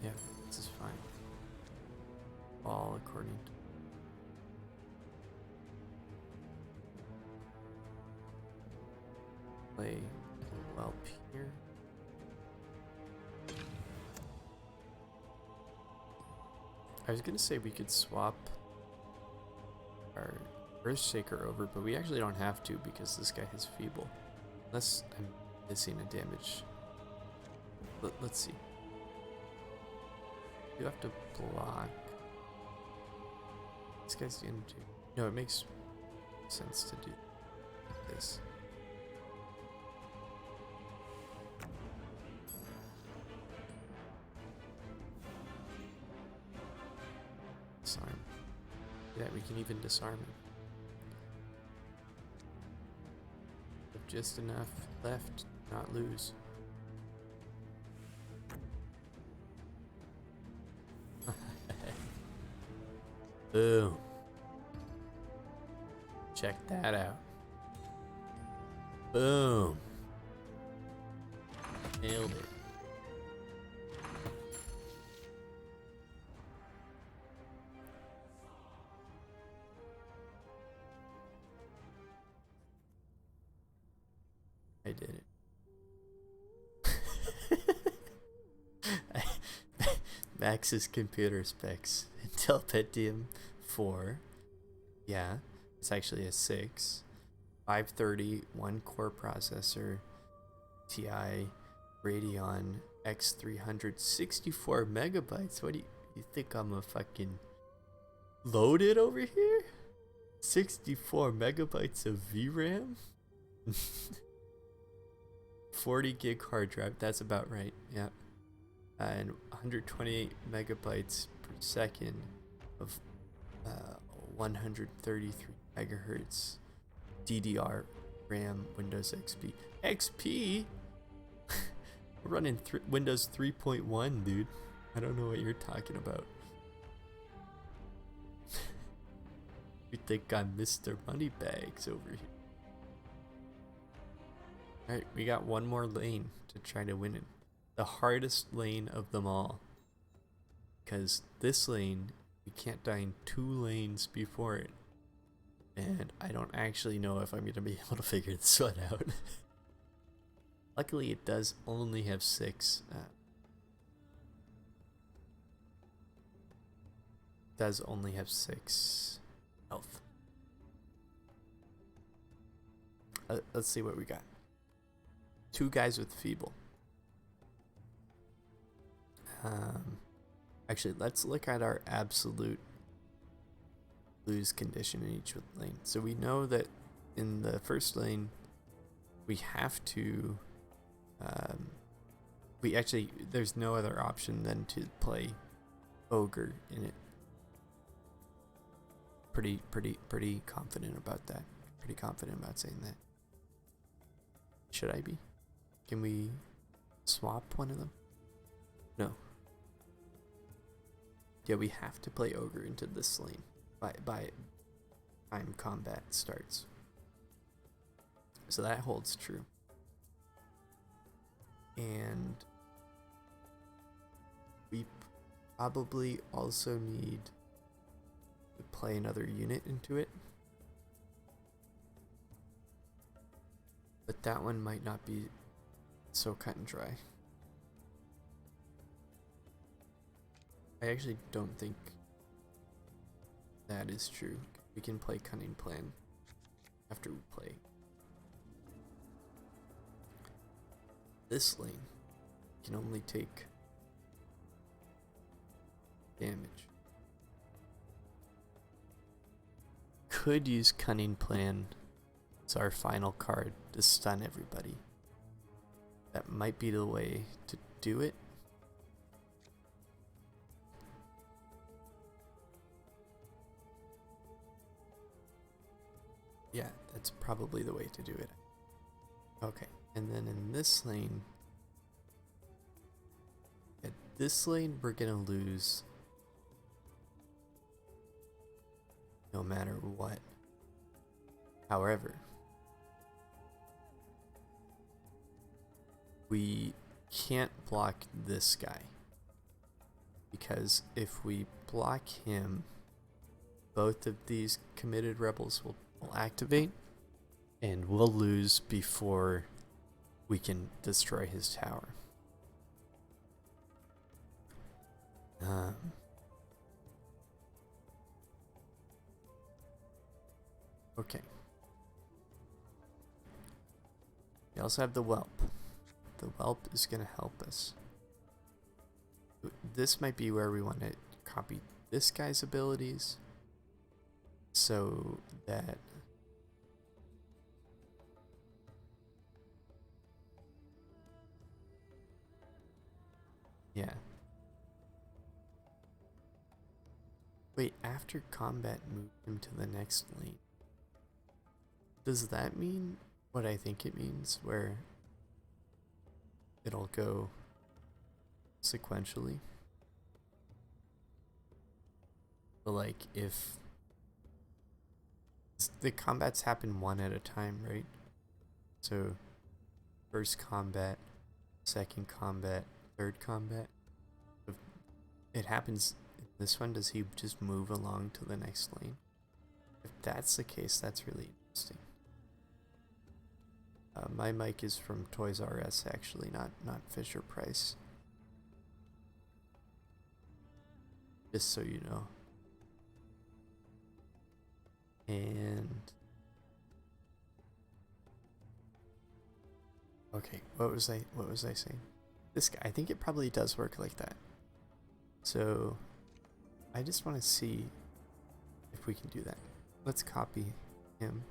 Yeah, this is fine. All according to play well here. I was gonna say we could swap our Earthshaker over, but we actually don't have to because this guy has Feeble. Unless I'm missing a damage. Let's see. You have to block. This guy's gonna do. No, it makes sense to do this. Disarm. Yeah, we can even disarm him. With just enough left to not lose. Boom. Check that out. Boom. Nailed it. I did it. Max's computer specs. Intel Pentium 4. Yeah, it's actually a 6. 530, 1-core processor. TI Radeon X300, 64 megabytes. What do you think I'm a fucking loaded over here? 64 megabytes of VRAM? 40 gig hard drive, that's about right, yeah. And 128 megabytes per second of 133 megahertz DDR RAM Windows XP. XP? We're running Windows 3.1, dude. I don't know what you're talking about. You think I'm Mr. Moneybags over here. Alright, we got one more lane to try to win it. The hardest lane of them all. Because this lane, we can't die in 2 lanes before it. And I don't actually know if I'm going to be able to figure this one out. Luckily, it does only have 6. Does only have 6 health. Let's see what we got. 2 guys with Feeble. Actually, let's look at our absolute lose condition in each lane. So we know that in the first lane, we have to. There's no other option than to play Ogre in it. Pretty confident about that. Pretty confident about saying that. Should I be? Can we swap one of them? No. Yeah, we have to play Ogre into this lane by time combat starts. So that holds true. And we probably also need to play another unit into it. But that one might not be so cut and dry. I actually don't think that is true. We can play Cunning Plan after we play this lane. Can only take damage. Could use Cunning Plan as our final card to stun everybody. That might be the way to do it. Yeah, that's probably the way to do it. Okay, and then in this lane, at this lane we're gonna lose no matter what. However, we can't block this guy. because if we block him, both of these committed rebels will activate, and we'll lose before we can destroy his tower. Okay. We also have the whelp. The whelp is going to help us. This might be where we want to copy this guy's abilities so that yeah. Wait, after combat, move him to the next lane. Does that mean what I think it means, where it'll go sequentially? But like if the combats happen one at a time, right? So first combat, second combat, third combat. If it happens in this one, does he just move along to the next lane? If that's the case, that's really interesting. My mic is from Toys R Us, actually, not Fisher Price. Just so you know. And okay, what was I saying? This guy, I think it probably does work like that. So I just want to see if we can do that. Let's copy him.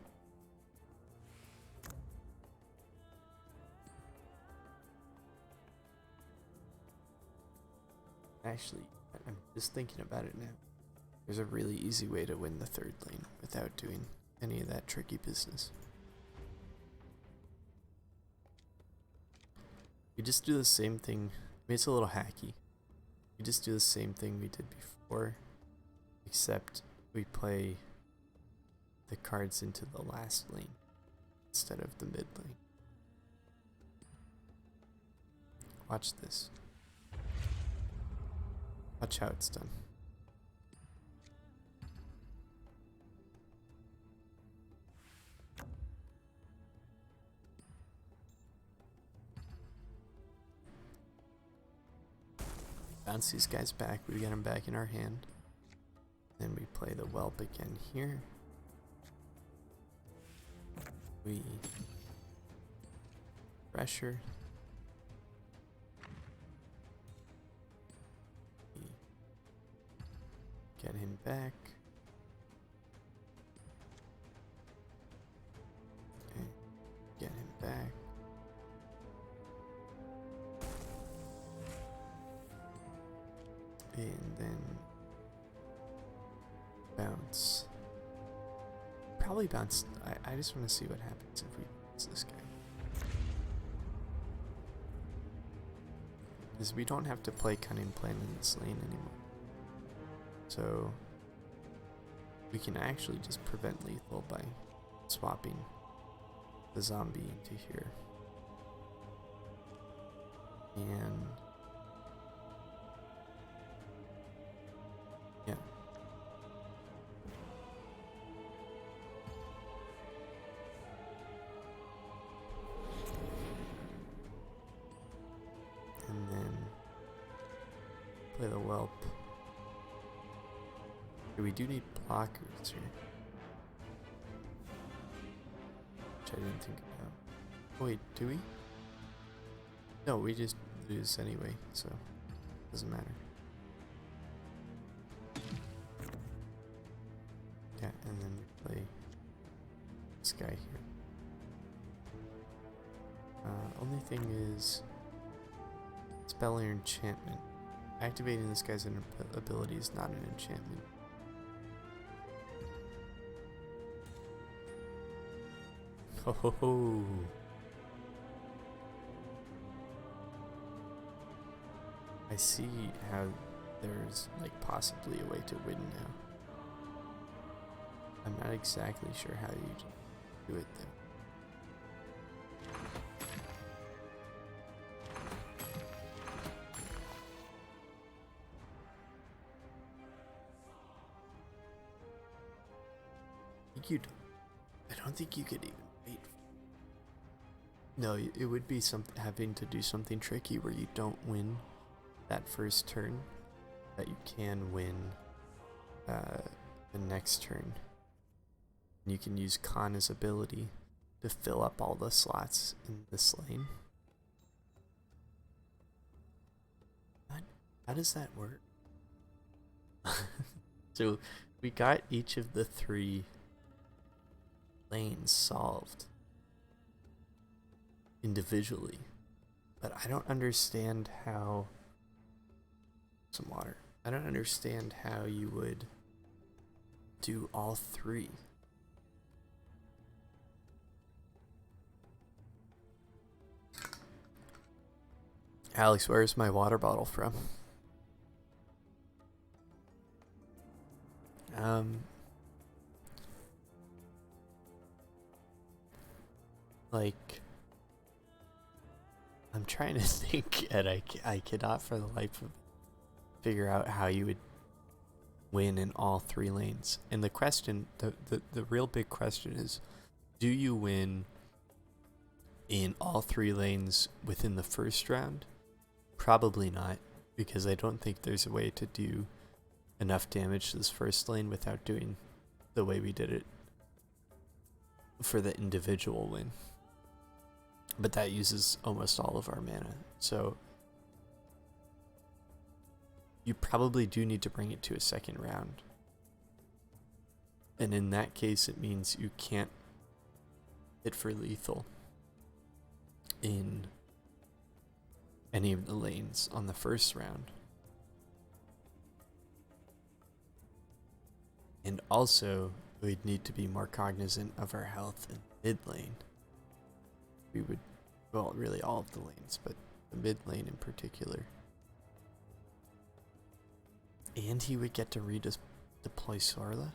Actually, I'm just thinking about it now. There's a really easy way to win the third lane without doing any of that tricky business. We just do the same thing. I mean, it's a little hacky. We just do the same thing we did before, except we play the cards into the last lane instead of the mid lane. Watch this. Watch how it's done. Bounce these guys back, we get them back in our hand. Then we play the whelp again here. We pressure. We get him back. Okay. Get him back. And then bounce. Probably bounce. I just want to see what happens if we bounce this guy. Because we don't have to play cunning plan in this lane anymore. So we can actually just prevent lethal by swapping the zombie into here. And yeah. And then play the whelp. We do need blockers here, which I didn't think about. Oh wait, do we? No, we just lose anyway, so it doesn't matter. Yeah, and then we play this guy here. Only thing is spell or enchantment. Activating this guy's ability is not an enchantment. Ho ho ho! I see how there's like possibly a way to win now. I'm not exactly sure how you do it though. think you'd. I don't think you could even wait. No, it would be having to do something tricky where you don't win that first turn, that you can win the next turn. And you can use Kanna's ability to fill up all the slots in this lane. How does that work? So we got each of the 3 lanes solved individually, but I don't understand how. Some water. I don't understand how you would do all 3. Alex, where's my water bottle from? Like, I'm trying to think, and I cannot for the life of figure out how you would win in all 3 lanes. And the question, the real big question is, do you win in all 3 lanes within the first round? Probably not, because I don't think there's a way to do enough damage to this first lane without doing the way we did it for the individual win. But that uses almost all of our mana, so you probably do need to bring it to a second round. And in that case, it means you can't hit for lethal in any of the lanes on the first round. And also, we'd need to be more cognizant of our health in mid lane. We would, well, really all of the lanes, but the mid lane in particular. And he would get to redeploy Sorla?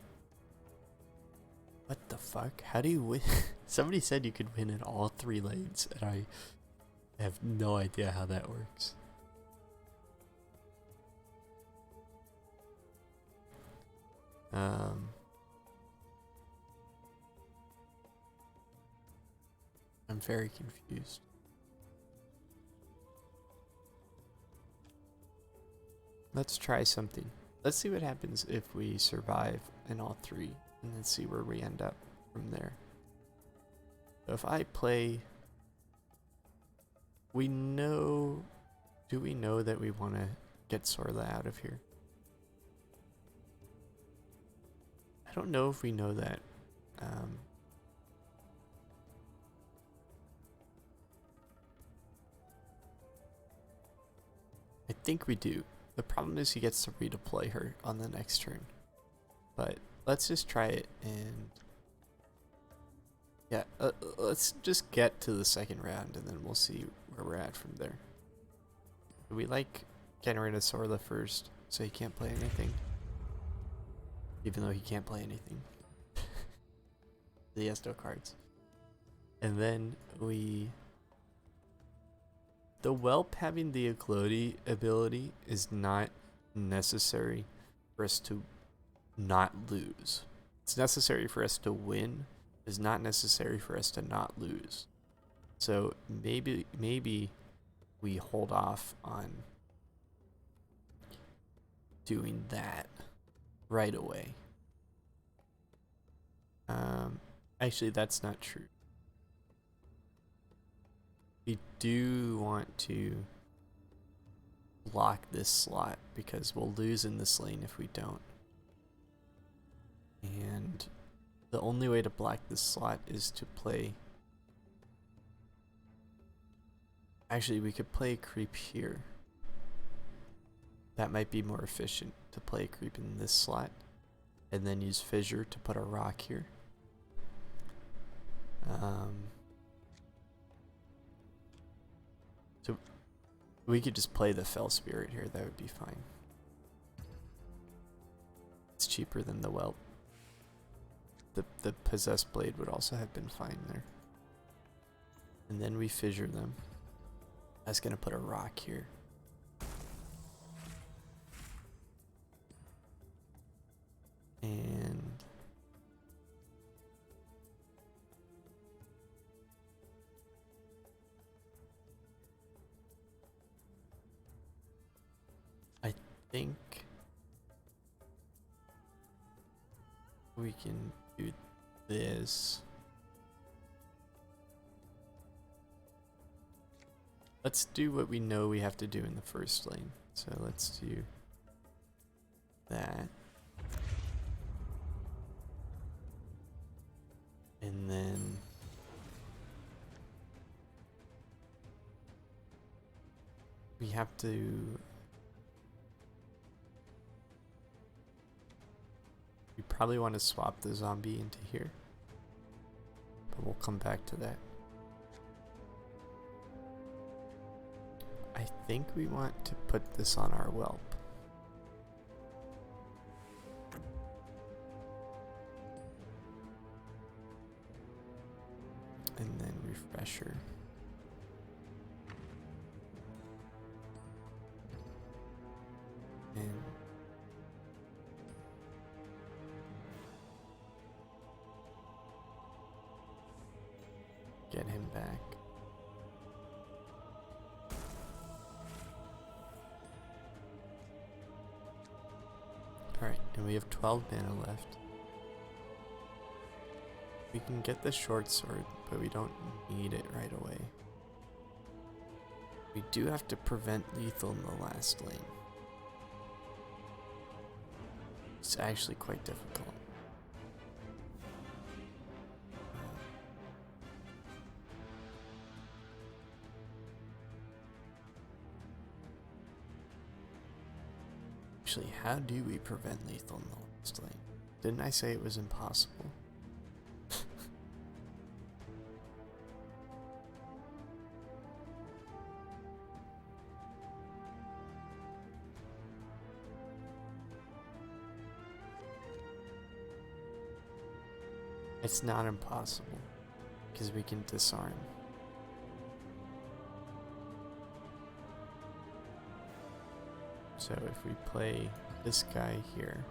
What the fuck? How do you win? Somebody said you could win in all 3 lanes, and I have no idea how that works. I'm very confused. Let's try something. Let's see what happens if we survive in all 3, and then see where we end up from there. So if I play, do we know that we want to get Sorla out of here? I don't know if we know that. I think we do. The problem is he gets to redeploy her on the next turn. But let's just try it, and yeah, let's just get to the second round, and then we'll see where we're at from there. Do we like getting rid of Sorla first so he can't play anything? Even though he can't play anything. He has no cards. And then the Whelp having the Eclodi ability is not necessary for us to not lose. It's necessary for us to win. It's not necessary for us to not lose. So maybe we hold off on doing that right away. Actually, that's not true. We do want to block this slot because we'll lose in this lane if we don't. And the only way to block this slot is to play. Actually, we could play a creep here. That might be more efficient to play a creep in this slot and then use Fissure to put a rock here. So we could just play the Fell Spirit here, that would be fine. It's cheaper than the Whelp. The Possessed Blade would also have been fine there. And then we Fissure them. That's gonna put a rock here. And think we can do this. Let's do what we know we have to do in the first lane. So let's do that. And then we have to... We probably want to swap the zombie into here. But we'll come back to that. I think we want to put this on our whelp. And then refresher. And get him back. Alright, and we have 12 mana left. We can get the short sword, but we don't need it right away. We do have to prevent lethal in the last lane. It's actually quite difficult. Actually, how do we prevent lethal in the last lane? Didn't I say it was impossible? It's not impossible, because we can disarm. So if we play this guy here,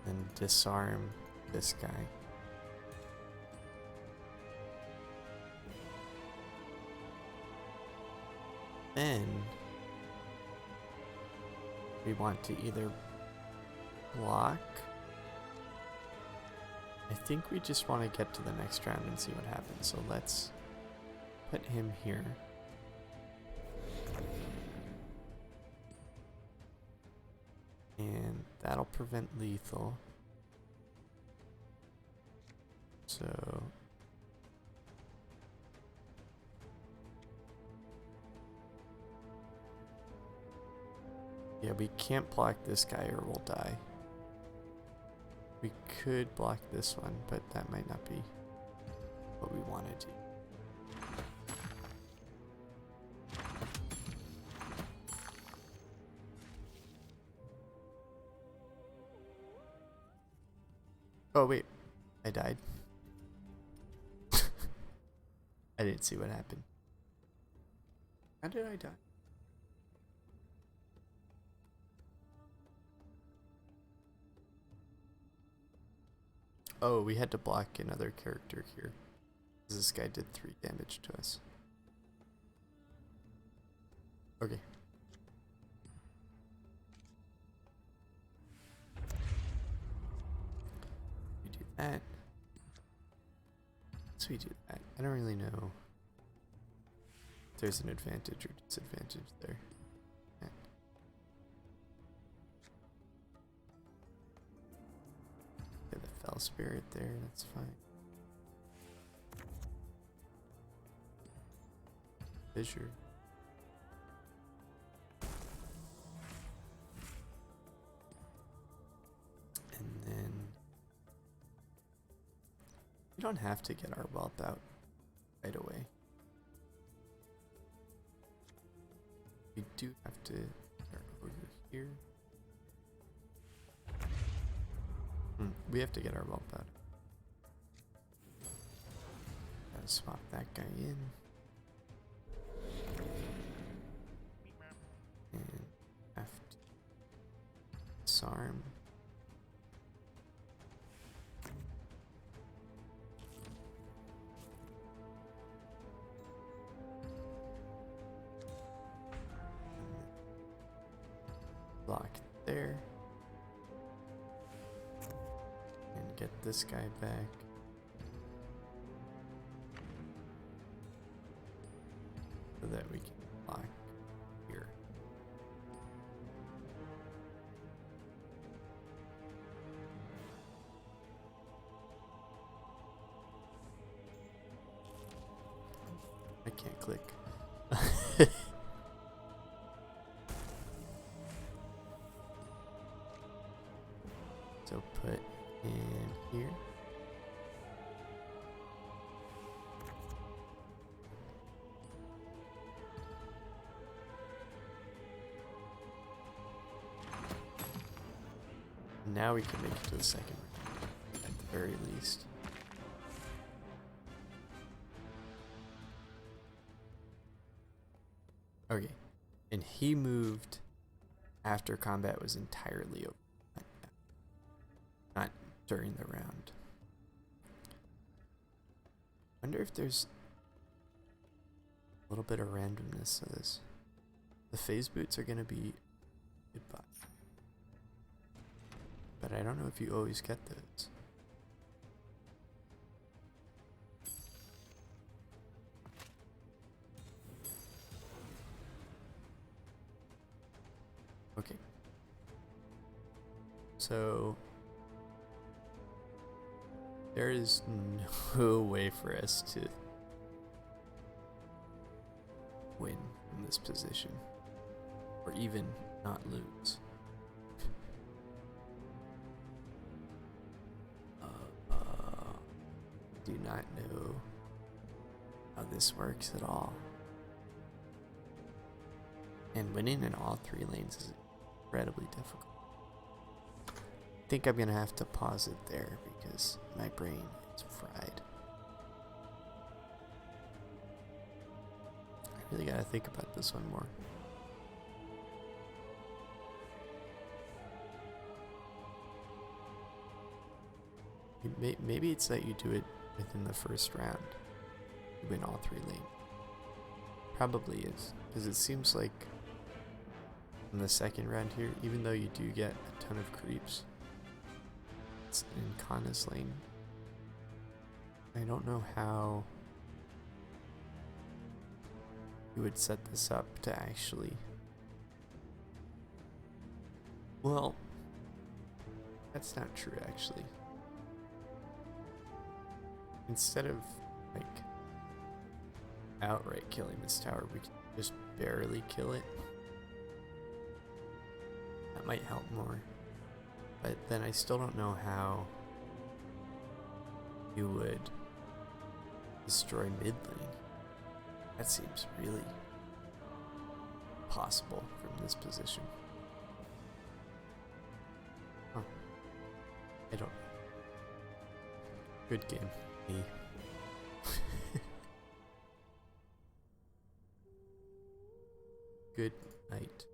and disarm this guy, then we want to either block. I think we just want to get to the next round and see what happens. So let's put him here. And that'll prevent lethal. So yeah, we can't block this guy or we'll die. We could block this one, but that might not be what we wanted to. Oh wait, I died. I didn't see what happened. How did I die? Oh, we had to block another character here. This guy did 3 damage to us. Okay. We do that. So we do that. I don't really know if there's an advantage or disadvantage there. Fell spirit there, that's fine. Fissure. And then we don't have to get our whelp out right away. We do have to start over here. We have to get our whelp out. Gotta swap that guy in. And have to disarm. block there. And get this guy back. So that we can block here. I can't click. So put in here. Now we can make it to the second round, at the very least. Okay, and he moved after combat was entirely over. Not during the round. Wonder if there's a little bit of randomness to this. The phase boots are gonna be goodbye. But I don't know if you always get those. Okay. So there is no way for us to win in this position, or even not lose. Do not know how this works at all. And winning in all three lanes is incredibly difficult. I think I'm gonna have to pause it there because my brain is fried. I really gotta think about this one more. Maybe it's that you do it within the first round. You win all three lanes. Probably is. Because it seems like in the second round here, even though you do get a ton of creeps, it's in Kanna's lane. I don't know how you would set this up to actually... Well, that's not true actually. Instead of like outright killing this tower, we can just barely kill it. That might help more. But then I still don't know how you would destroy mid lane. That seems really possible from this position. Huh. I don't know. Good game. Me. Good night.